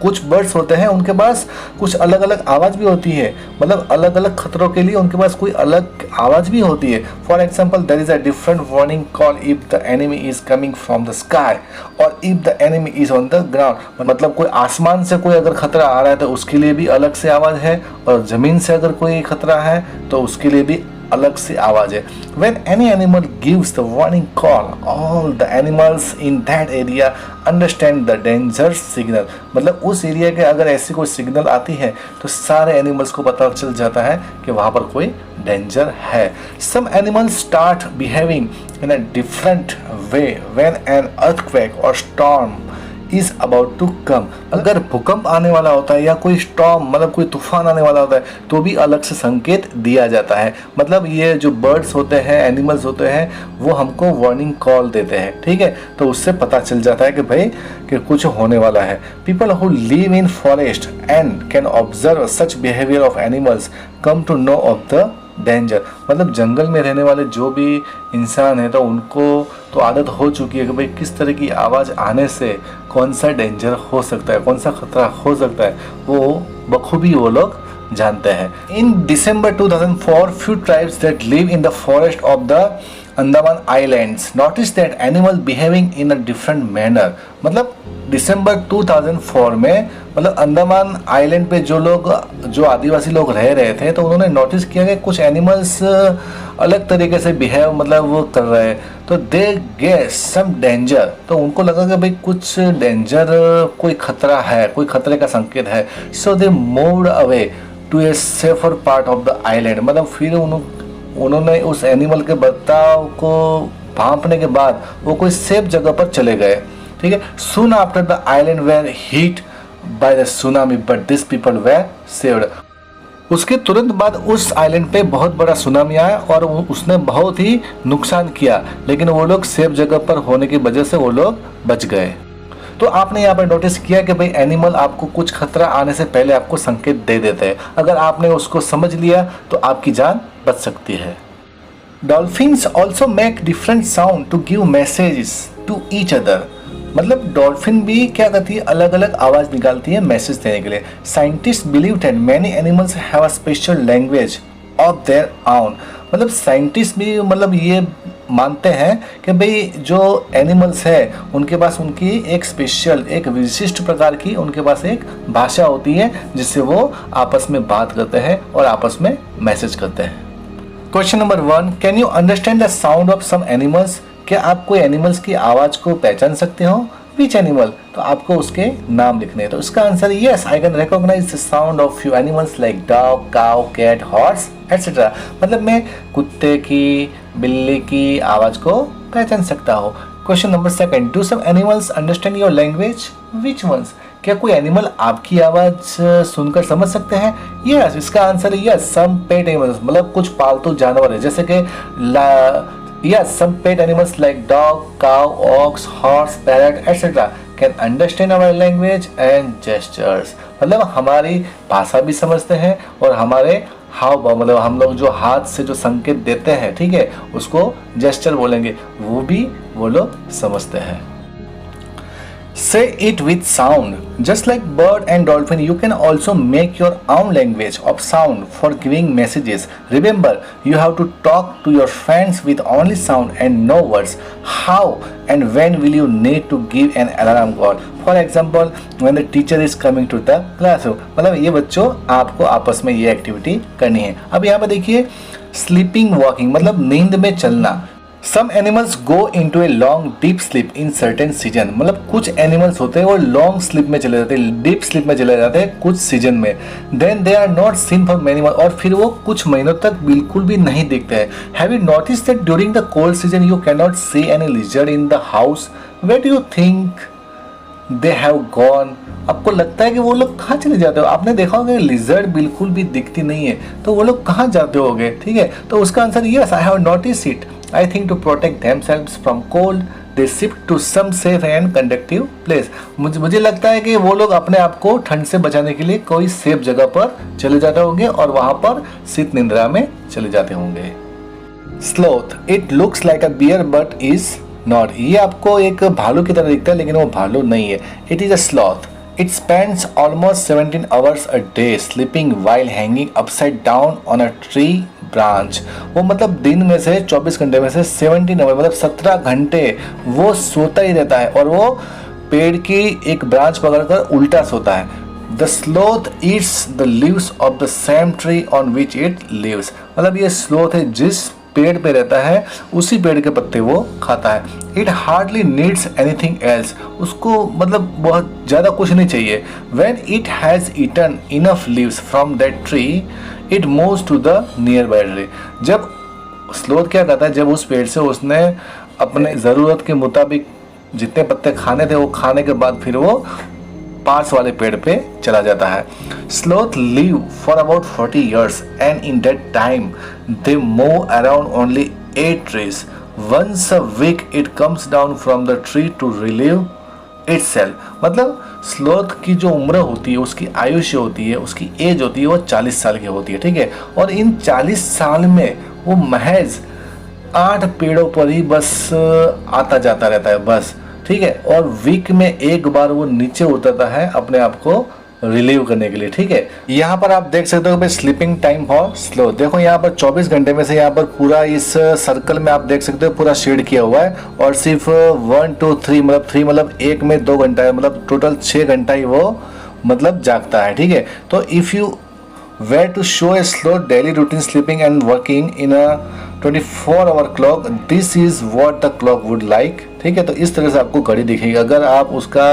कुछ बर्ड्स होते हैं उनके पास कुछ अलग अलग आवाज़ भी होती है, मतलब अलग अलग खतरों के लिए उनके पास कोई अलग आवाज़ भी होती है। For example there is a different warning call if the enemy is coming from the sky और if the enemy is on the ground, मतलब कोई आसमान से कोई अगर खतरा आ रहा है तो उसके लिए भी अलग से आवाज़ है, और ज़मीन से अगर कोई खतरा है तो उसके लिए भी अलग सी आवाज़ है। When any animal gives the warning call, all the animals in that area understand the danger signal। मतलब उस एरिया के अगर ऐसी कोई सिग्नल आती है तो सारे एनिमल्स को पता चल जाता है कि वहाँ पर कोई डेंजर है। Some animals start behaving in a different way when an earthquake or storm is about to come. अगर भूकंप आने वाला होता है या कोई स्टॉर्म मतलब कोई तूफान आने वाला होता है तो भी अलग से संकेत दिया जाता है। मतलब ये जो बर्ड्स होते हैं, एनिमल्स होते हैं, वो हमको वार्निंग कॉल देते हैं, ठीक है। तो उससे पता चल जाता है कि भाई कि कुछ होने वाला है। People who live in forest and can observe such behaviour of animals come to know of the danger. मतलब जंगल में रहने वाले जो भी इंसान है तो उनको तो आदत हो चुकी है कि भाई किस तरह की आवाज़ आने से कौन सा डेंजर हो सकता है, कौन सा खतरा हो सकता है, वो बखूबी वो लोग जानते हैं। इन दिसंबर 2004 few tribes that live in the forest of the Andaman islands notice that animal behaving in a different manner. मतलब दिसंबर 2004 में मतलब अंडमान आइलैंड पे जो आदिवासी लोग रह रहे थे तो उन्होंने नोटिस किया कि कुछ एनिमल्स अलग तरीके से बिहेव मतलब वो कर रहे हैं। तो दे गेस सम डेंजर, तो उनको लगा कि भाई कुछ डेंजर, कोई खतरा है, कोई खतरे का संकेत है। So they moved away to a safer part of the island. मतलब फिर उन्होंने उस एनिमल के बर्ताव को भांपने के बाद वो कोई सेफ जगह पर चले गए, ठीक है। Soon after the island were hit by the tsunami but this people were saved. उसके तुरंत बाद उस आइलैंड पे बहुत बड़ा सुनामी आया और उसने बहुत ही नुकसान किया, लेकिन वो लोग सेफ जगह पर होने की वजह से वो लोग बच गए। तो आपने यहाँ पर नोटिस किया कि भाई एनिमल आपको कुछ खतरा आने से पहले आपको संकेत दे देते हैं। अगर आपने उसको समझ लिया तो आपकी जान बच सकती है। Dolphins also make different sound to give messages to each other. मतलब डॉल्फिन भी क्या करती है, अलग अलग आवाज़ निकालती है मैसेज देने के लिए। Scientist believe that many animals have a special language of their own. मतलब साइंटिस्ट भी मतलब ये मानते हैं कि भाई जो एनिमल्स है उनके पास उनकी एक स्पेशल, एक विशिष्ट प्रकार की उनके पास एक भाषा होती है जिससे वो आपस में बात करते हैं और आपस में मैसेज करते हैं। Question number 1, can you understand the sound of some animals. क्या आप कोई एनिमल्स की आवाज़ को पहचान सकते हो? विच एनिमल, तो आपको उसके नाम लिखने हैं। तो इसका answer yes, I can recognise the sound of few animals like dog, cow, cat, horse etcetera. मतलब मैं कुत्ते की, बिल्ली की आवाज़ को पहचान सकता हूँ। Question number 2, do some animals understand your language, which ones. क्या कोई एनिमल आपकी आवाज़ सुनकर समझ सकते हैं? यस, इसका आंसर है यस, सम पेट एनिमल्स। मतलब कुछ पालतू जानवर है जैसे कि yes, some pet animals like dog, cow, ox, horse, parrot, etc. can understand our language and gestures। मतलब हमारी भाषा भी समझते हैं और हमारे हाव भाव, मतलब हम लोग जो हाथ से जो संकेत देते हैं, ठीक है, उसको जेस्चर बोलेंगे, वो भी वो लोग समझते हैं। Say it with sound. Just like bird and dolphin, you can also make your own language of sound for giving messages. Remember, you have to talk to your friends with only sound and no words. How and when will you need to give an alarm call? For example, when the teacher is coming to the classroom. मतलब ये बच्चों आपको आपस में ये activity करनी है। अब यहाँ पर देखिए, स्लीपिंग वॉकिंग मतलब नींद में चलना। Some animals go into a long deep sleep in certain season. मतलब कुछ एनिमल्स होते हैं वो लॉन्ग स्लीप में चले जाते हैं, डीप स्लीप में चले जाते हैं कुछ सीजन में। Then they are not seen for many months, और फिर वो कुछ महीनों तक बिल्कुल भी नहीं दिखते हैं। Have you notice that during the cold season you can not see any lizard in the house? Where do you think they have gone? आपको लगता है कि वो लोग कहाँ चले जाते हो? आपने देखा होगा लिजर्ड बिल्कुल भी दिखती नहीं है, तो वो लोग कहाँ जाते होंगे, ठीक है। तो उसका answer yes, I have notice it. I think to protect themselves from cold, they shift to some safe and conductive place। मुझे लगता है कि वो लोग अपने आप को ठंड से बचाने के लिए कोई सेफ जगह पर चले जाते होंगे और वहाँ पर शीत निद्रा में चले जाते होंगे। Sloth, it looks like a bear but is not। ये आपको एक भालू की तरह दिखता है लेकिन वो भालू नहीं है। It is a sloth। It spends almost 17 hours a day sleeping while hanging upside down on a tree branch। वो मतलब दिन में से 24 घंटे में से 17 आवर मतलब 17 घंटे वो सोता ही रहता है और वो पेड़ की एक ब्रांच पकड़कर उल्टा सोता है। The sloth eats the leaves of the same tree on which it lives. मतलब ये स्लोथ है जिस पेड़ पे रहता है उसी पेड़ के पत्ते वो खाता है। It hardly needs anything else, उसको मतलब बहुत ज़्यादा कुछ नहीं चाहिए। When it has eaten enough leaves from that tree it moves to the nearby tree. जब स्लोथ क्या करता है, जब उस पेड़ से उसने अपने ज़रूरत के मुताबिक जितने पत्ते खाने थे वो खाने के बाद फिर वो पास वाले पेड़ पे चला जाता है। Sloth live for about 40 years and in that time they move around only 8 trees. Once a week it comes down from the tree to relieve itself. मतलब स्लोथ की जो उम्र होती है, उसकी आयुष्य होती है, उसकी एज होती है वो 40 साल की होती है, ठीक है। और इन 40 साल में वो महज 8 पेड़ों पर ही बस आता जाता रहता है बस, ठीक है। और वीक में एक बार वो नीचे उतरता है अपने आप को रिलीव करने के लिए, ठीक है। यहाँ पर आप देख सकते हो भाई स्लीपिंग टाइम फॉर स्लोथ। देखो यहाँ पर 24 घंटे में से यहाँ पर पूरा इस सर्कल में आप देख सकते हो पूरा शेड किया हुआ है, और सिर्फ 1 2 3 मतलब 3 मतलब एक में 2 घंटा है, मतलब टोटल 6 घंटा ही वो मतलब जागता है, ठीक है। तो if you were to show a sloth daily routine sleeping and working in a 24-hour clock, this is what the clock would like, ठीक है। तो इस तरह से आपको घड़ी दिखेगी। अगर आप उसका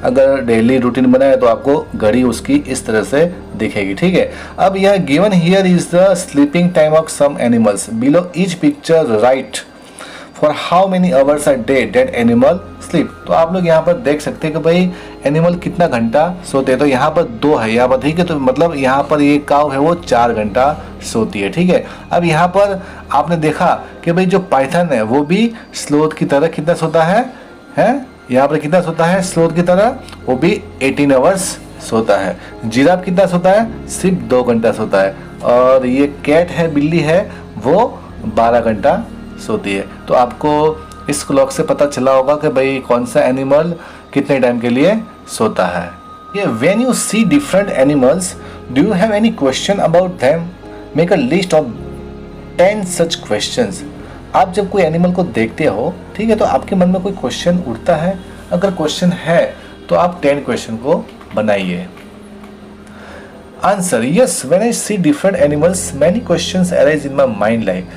अगर डेली रूटीन बनाए तो आपको घड़ी उसकी इस तरह से दिखेगी, ठीक है। अब यह given here is the sleeping time of some animals below each picture write for how many hours a day that animal sleep. तो आप लोग यहाँ पर देख सकते हैं कि भाई एनिमल कितना घंटा सोते हैं। तो यहाँ पर 2 है यहाँ पर, ठीक है। तो मतलब यहाँ पर ये काव है वो 4 घंटा सोती है, ठीक है। अब यहाँ पर आपने देखा कि भाई जो पाइथन है वो भी स्लोथ की तरह कितना सोता है यहाँ पर कितना सोता है स्लोथ की तरह, वो भी 18 आवर्स सोता है। जिराफ कितना सोता है, सिर्फ 2 घंटा सोता है। और ये कैट है, बिल्ली है, वो 12 घंटा सोती है। तो आपको इस क्लॉक से पता चला होगा कि भाई कौन सा एनिमल कितने टाइम के लिए सोता है। ये when you see different animals do you have any question about them, make a list of 10 such questions. आप जब कोई एनिमल को देखते हो, ठीक है, तो आपके मन में कोई क्वेश्चन उठता है। अगर क्वेश्चन है तो आप 10 क्वेश्चन को बनाइए। Answer, yes, when I see different animals many questions arise in my mind like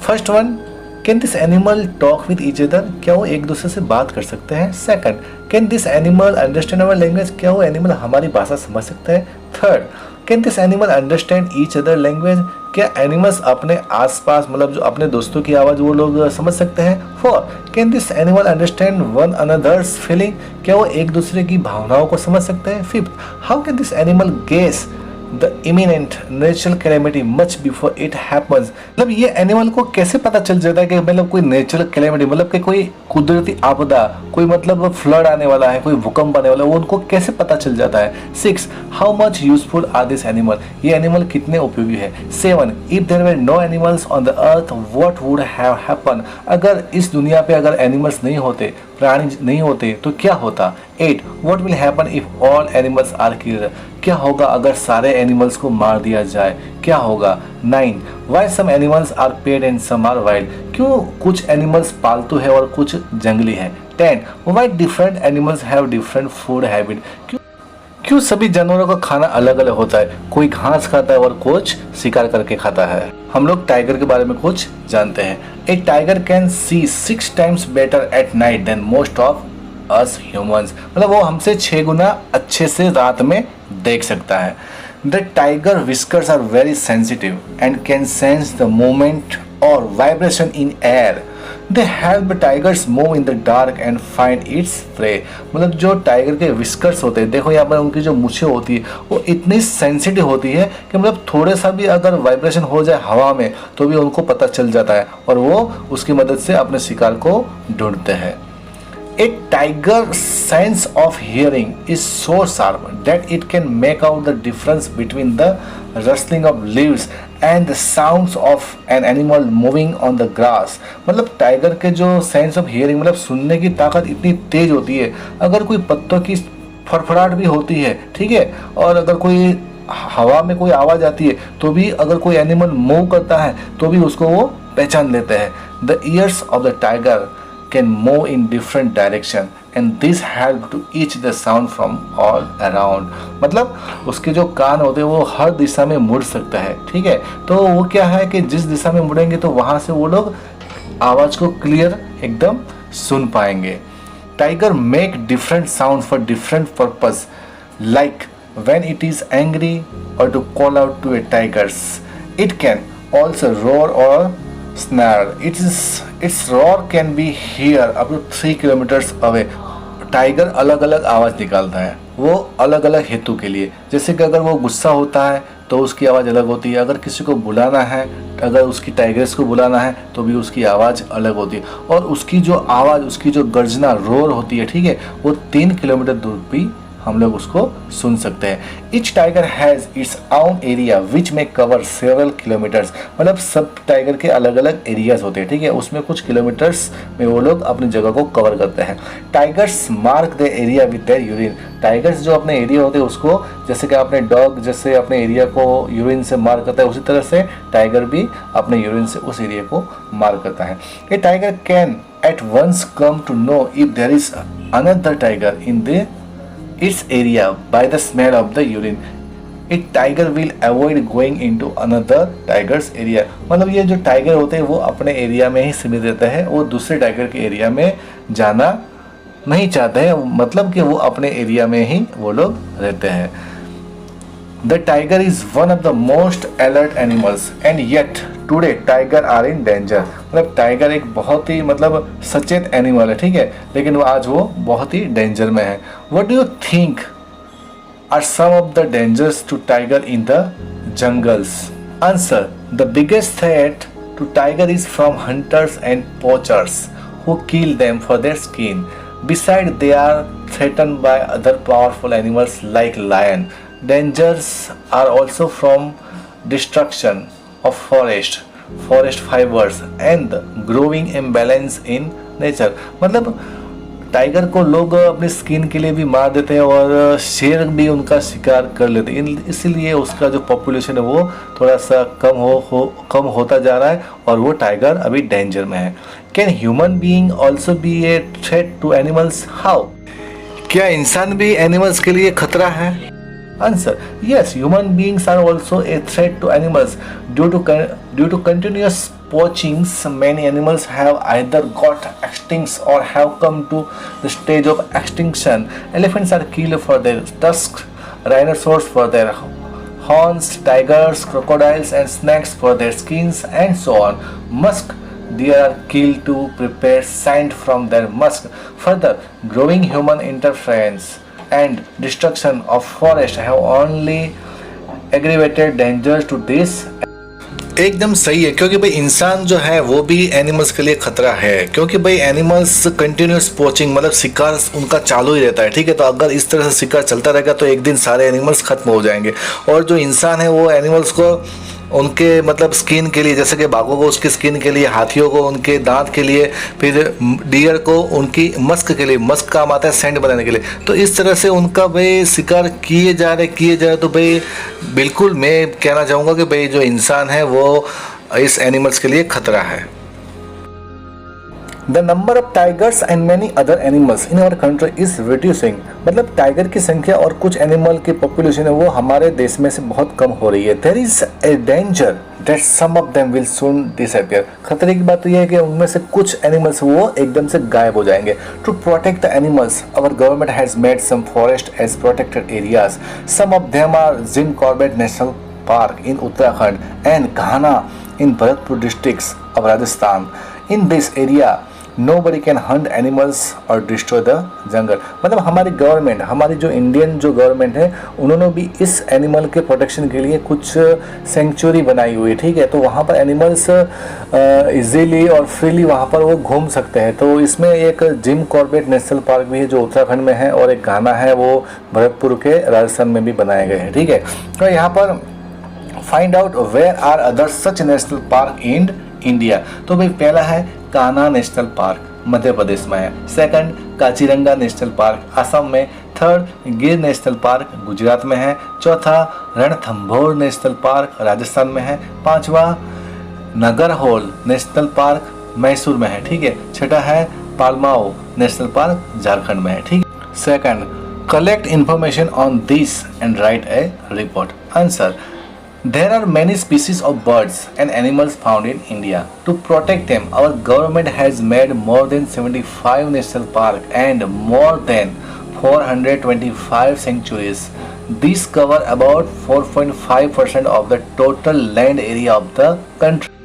first one, can this animal talk with each other, क्या वो एक दूसरे से बात कर सकते हैं। Second, can this animal understand our language, क्या वो एनिमल हमारी भाषा समझ सकता है। Third, can this animal understand each other language, क्या एनिमल्स अपने आसपास मतलब जो अपने दोस्तों की आवाज़ वो लोग समझ सकते हैं। Four, can this animal understand one another's feeling, क्या वो एक दूसरे की भावनाओं को समझ सकते हैं। Fifth, how can this animal guess the imminent natural calamity much before it happens, मतलब ये एनिमल को कैसे पता चल जाता है कि मतलब कोई नेचुरल कैलेमिटी मतलब कि कोई कुदरती आपदा, कोई मतलब फ्लड आने वाला है, कोई भूकंप आने वाला है, वो उनको कैसे पता चल जाता है। 6, how much useful are this animal, ये एनिमल कितने उपयोगी है। 7, if there were no animals on the earth what would have happen, अगर इस दुनिया पे अगर एनिमल्स नहीं होते, प्राणी नहीं होते तो क्या होता। 8, what will happen if all animals are killed, क्या होगा अगर सारे एनिमल्स को मार दिया जाए, क्या होगा। 9, why some animals are pet and some are wild, क्यों कुछ एनिमल्स पालतू है और कुछ जंगली है। 10, why different animals have different food habit, क्यों सभी जानवरों का खाना अलग अलग होता है, कोई घास खाता है और कुछ शिकार करके खाता है। हम लोग टाइगर के बारे में कुछ जानते हैं। A tiger can see 6 times better at night than most of us humans, मतलब वो हमसे 6 गुना अच्छे से रात में देख सकता है। The tiger whiskers are very sensitive and can sense the movement और vibration in air, they help tigers move in the dark and find its prey, मतलब जो टाइगर के विस्कर्स होते हैं, देखो यहाँ पर उनकी जो मूछें होती है वो इतनी सेंसिटिव होती है कि मतलब थोड़े सा भी अगर वाइब्रेशन हो जाए हवा में तो भी उनको पता चल जाता है और वो उसकी मदद से अपने शिकार को ढूंढते हैं। A tiger's sense of hearing is so sharp that it can make out the difference between the rustling of leaves and the sounds of an animal moving on the grass, मतलब टाइगर के जो sense of hearing मतलब सुनने की ताकत इतनी तेज होती है, अगर कोई पत्तों की फड़फड़ाहट भी होती है, ठीक है, और अगर कोई हवा में कोई आवाज़ आती है तो भी अगर कोई एनिमल मूव करता है तो भी उसको वो पहचान लेते हैं। The ears of the tiger can move in different direction and this help to each the sound from all around। मतलब उसके जो कान होते हैं वो हर दिशा में मुड़ सकता है, ठीक है। तो वो क्या है कि जिस दिशा में मुड़ेंगे तो वहाँ से वो लोग आवाज़ को क्लियर एकदम सुन पाएंगे। Tiger make different sound for different purpose, like when it is angry or to call out to a tigers. It can also roar or snarl. Its roar can be heard up to 3 kilometers away. Tiger अलग अलग आवाज़ निकालता है, वो अलग अलग हेतु के लिए। जैसे कि अगर वो गुस्सा होता है तो उसकी आवाज़ अलग होती है, अगर किसी को बुलाना है, अगर उसकी टाइगर्स को बुलाना है तो भी उसकी आवाज़ अलग होती है। और उसकी जो आवाज़, उसकी जो गर्जना रोर होती है, ठीक है, वो 3 किलोमीटर दूर भी हम लोग उसको सुन सकते हैं। Each tiger has its own area which may cover several kilometers। मतलब सब टाइगर के अलग अलग एरियाज होते हैं, ठीक है, उसमें कुछ किलोमीटर्स में वो लोग अपनी जगह को कवर करते हैं। Tigers mark the area with their urine. Tigers जो अपने एरिया होते हैं उसको, जैसे कि अपने डॉग जैसे अपने एरिया को यूरिन से मार्क करता है, उसी तरह से टाइगर भी अपने यूरिन से उस एरिया को मार्क करता है। A tiger can at once come to know if there is another tiger in the its area by the smell of the urine। A tiger will avoid going into another tiger's area। मतलब ये जो tiger होते हैं वो अपने area में ही सीमित रहते हैं, वो दूसरे टाइगर के एरिया में जाना नहीं चाहते हैं, मतलब कि वो अपने एरिया में ही वो लोग रहते हैं। The tiger is one of the most alert animals and yet today tiger are in danger। मतलब टाइगर एक बहुत ही मतलब सचेत एनिमल है, ठीक है, लेकिन वो आज वो बहुत ही डेंजर में है। What do you think are some of the dangers to tiger in the jungles? Answer: the biggest threat to tiger is from hunters and poachers who kill them for their skin. Besides, they are threatened by other powerful animals like lion। Dangers are also from destruction of forest fibers and growing imbalance in nature। मतलब tiger को लोग अपनी skin के लिए भी मार देते हैं और शेर भी उनका शिकार कर लेते हैं, इसीलिए उसका जो पॉपुलेशन है वो थोड़ा सा कम होता जा रहा है और वो टाइगर अभी डेंजर में है। Can human being also be a threat to animals? How? क्या इंसान भी एनिमल्स के लिए खतरा है? Answer: yes, human beings are also a threat to animals. Due to continuous poaching, many animals have either got extinct or have come to the stage of extinction. Elephants are killed for their tusks, rhinoceros for their horns, tigers, crocodiles and snakes for their skins and so on. Musk deer are killed to prepare scent from their musk. Further, growing human interference and destruction of forest have only aggravated dangers to this। एकदम सही है, क्योंकि भाई इंसान जो है वो भी एनिमल्स के लिए खतरा है, क्योंकि भाई एनिमल्स कंटिन्यूस पोचिंग मतलब शिकार उनका चालू ही रहता है, ठीक है। तो अगर इस तरह से शिकार चलता रहेगा तो एक दिन सारे एनिमल्स खत्म हो जाएंगे। और जो इंसान है वो एनिमल्स को उनके मतलब स्किन के लिए, जैसे कि बाघों को उसकी स्किन के लिए, हाथियों को उनके दांत के लिए, फिर डियर को उनकी मस्क के लिए, मस्क काम आता है सेंट बनाने के लिए। तो इस तरह से उनका भाई शिकार किए जा रहे तो भाई बिल्कुल मैं कहना चाहूँगा कि भाई जो इंसान है वो इस एनिमल्स के लिए खतरा है। The number of tigers and many other animals in our country is reducing। मतलब टाइगर की संख्या और कुछ एनिमल की पॉपुलेशन है वो हमारे देश में से बहुत कम हो रही है। There is a danger that some of them will soon disappear। खतरे की बात तो यह है कि उनमें से कुछ एनिमल्स वो एकदम से गायब हो जाएंगे। To protect the animals, our government has made some forest as protected areas। Some of them are Jim Corbett National Park in Uttarakhand and Ghana in Bharatpur districts of Rajasthan। In this area nobody can hunt animals or destroy the jungle। मतलब हमारी government, हमारी जो Indian जो government है उन्होंने भी इस animal के प्रोटेक्शन के लिए कुछ सेंचुरी बनाई हुई है, ठीक है। तो वहाँ पर एनिमल्स इजीली और फ्रीली वहाँ पर वो घूम सकते हैं। तो इसमें एक जिम कॉर्बेट नेशनल पार्क भी है जो उत्तराखंड में है और एक घाना है वो भरतपुर के राजस्थान में भी बनाए गए हैं, ठीक है। तो यहाँ पर find out where are other such national park in India. तो भाई पहला है कान्हा नेशनल पार्क मध्य प्रदेश में है। Second Kaziranga national park Assam में। थर्ड गिर नेशनल पार्क गुजरात में है। चौथा रणथंभौर नेशनल पार्क राजस्थान में है। पांचवा नागरहोल नेशनल पार्क मैसूर में है, ठीक है। छठा है पालमाओ नेशनल पार्क झारखंड में है, ठीक है। Second, collect information on this and right A report. Answer, there are many species of birds and animals found in India. To protect them, our government has made more than 75 national parks and more than 425 sanctuaries. These cover about 4.5% of the total land area of the country.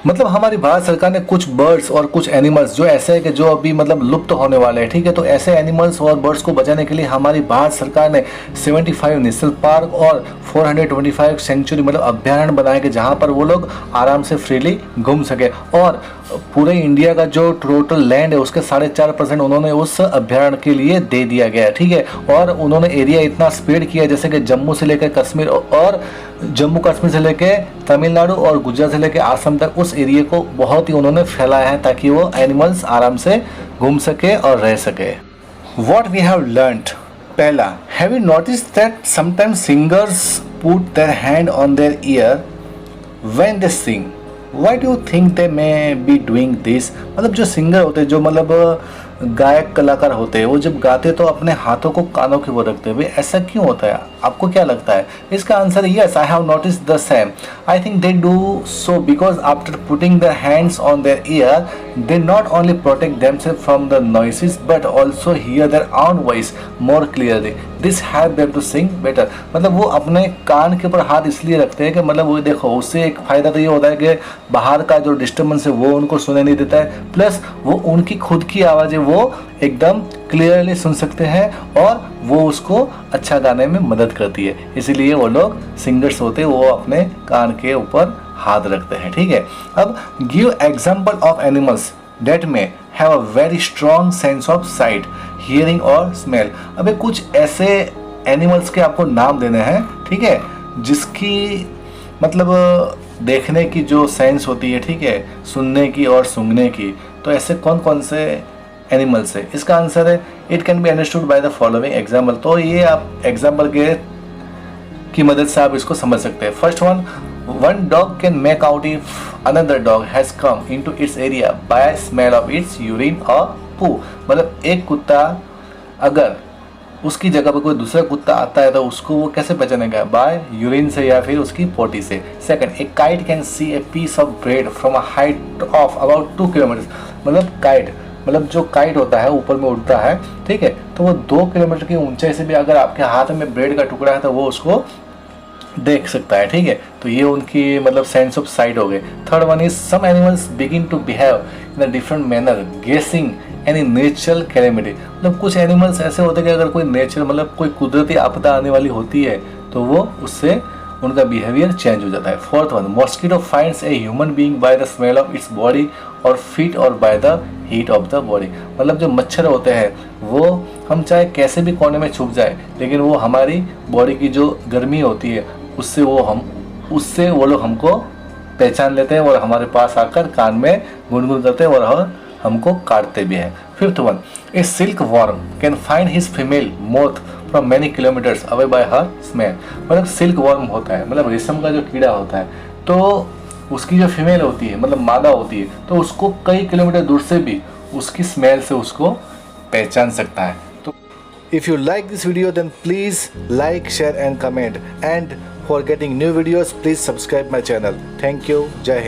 मतलब हमारी भारत सरकार ने कुछ birds और कुछ animals जो ऐसे है कि जो अभी मतलब लुप्त होने वाले हैं, ठीक है, तो ऐसे एनिमल्स और बर्ड्स को बचाने के लिए हमारी भारत सरकार ने 75 नेशनल पार्क और 425 सेंचुरी मतलब अभ्यारण्य बनाए कि जहाँ पर वो लोग आराम से फ्रीली घूम सके। और पूरे इंडिया का जो टोटल लैंड है उसके 4.5% उन्होंने उस अभ्यारण्य के लिए दे दिया गया, ठीक है। और उन्होंने एरिया इतना स्प्रेड किया जैसे कि जम्मू से लेकर कश्मीर और जम्मू कश्मीर से लेकर तमिलनाडु और गुजरात से लेकर आसाम तक उस एरिया को बहुत ही उन्होंने फैलाया है ताकि वो एनिमल्स आराम से घूम सके और रह सके। What we have learnt, पहला, have you noticed that sometimes singers put their hand on their ear when they sing? Why do you think they may be doing this? मतलब जो सिंगर होते हैं, जो मतलब गायक कलाकार होते हैं, वो जब गाते तो अपने हाथों को कानों के वो रखते हैं। ऐसा क्यों होता है, आपको क्या लगता है? इसका answer yes, I have notice the same. I think they do so because after putting their hands on their ear they not only protect themself from the noises but also hear their own voice more clearly. This help them to sing better. मतलब वो अपने कान के ऊपर हाथ इसलिए रखते हैं कि मतलब वो देखो, उससे एक फ़ायदा तो ये होता है कि बाहर का जो डिस्टर्बेंस है वो उनको सुने नहीं देता है, प्लस वो उनकी खुद की आवाज़ें वो एकदम क्लियरली सुन सकते हैं और वो उसको अच्छा गाने में मदद करती है। इसीलिए वो लोग सिंगर्स होते हैं, वो अपने कान के ऊपर हाथ रखते हैं, ठीक है। अब give example of animals that में have a very strong sense of sight, hearing और स्मेल। अबे कुछ ऐसे एनिमल्स के आपको नाम देने हैं, ठीक है, जिसकी मतलब देखने की जो सेंस होती है, ठीक है, सुनने की और सूंघने की। तो ऐसे कौन कौन से एनिमल्स है? इसका आंसर है it can be understood by the following example. तो ये आप एग्जाम्पल की मदद से आप इसको समझ सकते हैं। First one dog can make out if another dog has come into its area bye smell of its urine और पू। मतलब एक कुत्ता अगर उसकी जगह पर कोई दूसरा कुत्ता आता है तो उसको वो कैसे पहचानेगा? बाय यूरिन से या फिर उसकी पोटी से। Second, a kite can see a piece of bread from a height of about 2 kilometre. मतलब काइट मतलब जो काइट होता है ऊपर में उड़ता है, ठीक है, तो वो 2 किलोमीटर की ऊंचाई से भी अगर आपके हाथ में ब्रेड का टुकड़ा है तो वो उसको देख सकता है, ठीक है। तो ये उनकी मतलब सेंस ऑफ साइट हो गए। Third one is some animals begin to behave in a different manner guessing any natural calamity. मतलब कुछ एनिमल्स ऐसे होते हैं कि अगर कोई नेचर मतलब कोई कुदरती आपदा आने वाली होती है तो वो उससे उनका बिहेवियर चेंज हो जाता है। Fourth one, mosquito finds a human being bye the smell of its body और फीट और bye the heat of the body. मतलब जो मच्छर होते हैं वो हम चाहे कैसे भी कोने में छुप जाए लेकिन वो हमारी बॉडी की जो गर्मी होती है उससे वो लोग हमको पहचान लेते हैं और हमारे पास आकर कान में गुनगुन करते हैं और हमको काटते भी हैं। Fifth one, A silk worm can find his female moth from many kilometres away by her smell. मतलब सिल्क वॉर्म होता है मतलब रेशम का जो कीड़ा होता है, तो उसकी जो फीमेल होती है मतलब मादा होती है तो उसको कई किलोमीटर दूर से भी उसकी स्मेल से उसको पहचान सकता है। तो if you like this video then please like share and comment and for getting new videos please subscribe my channel. Thank you. Jai Hind.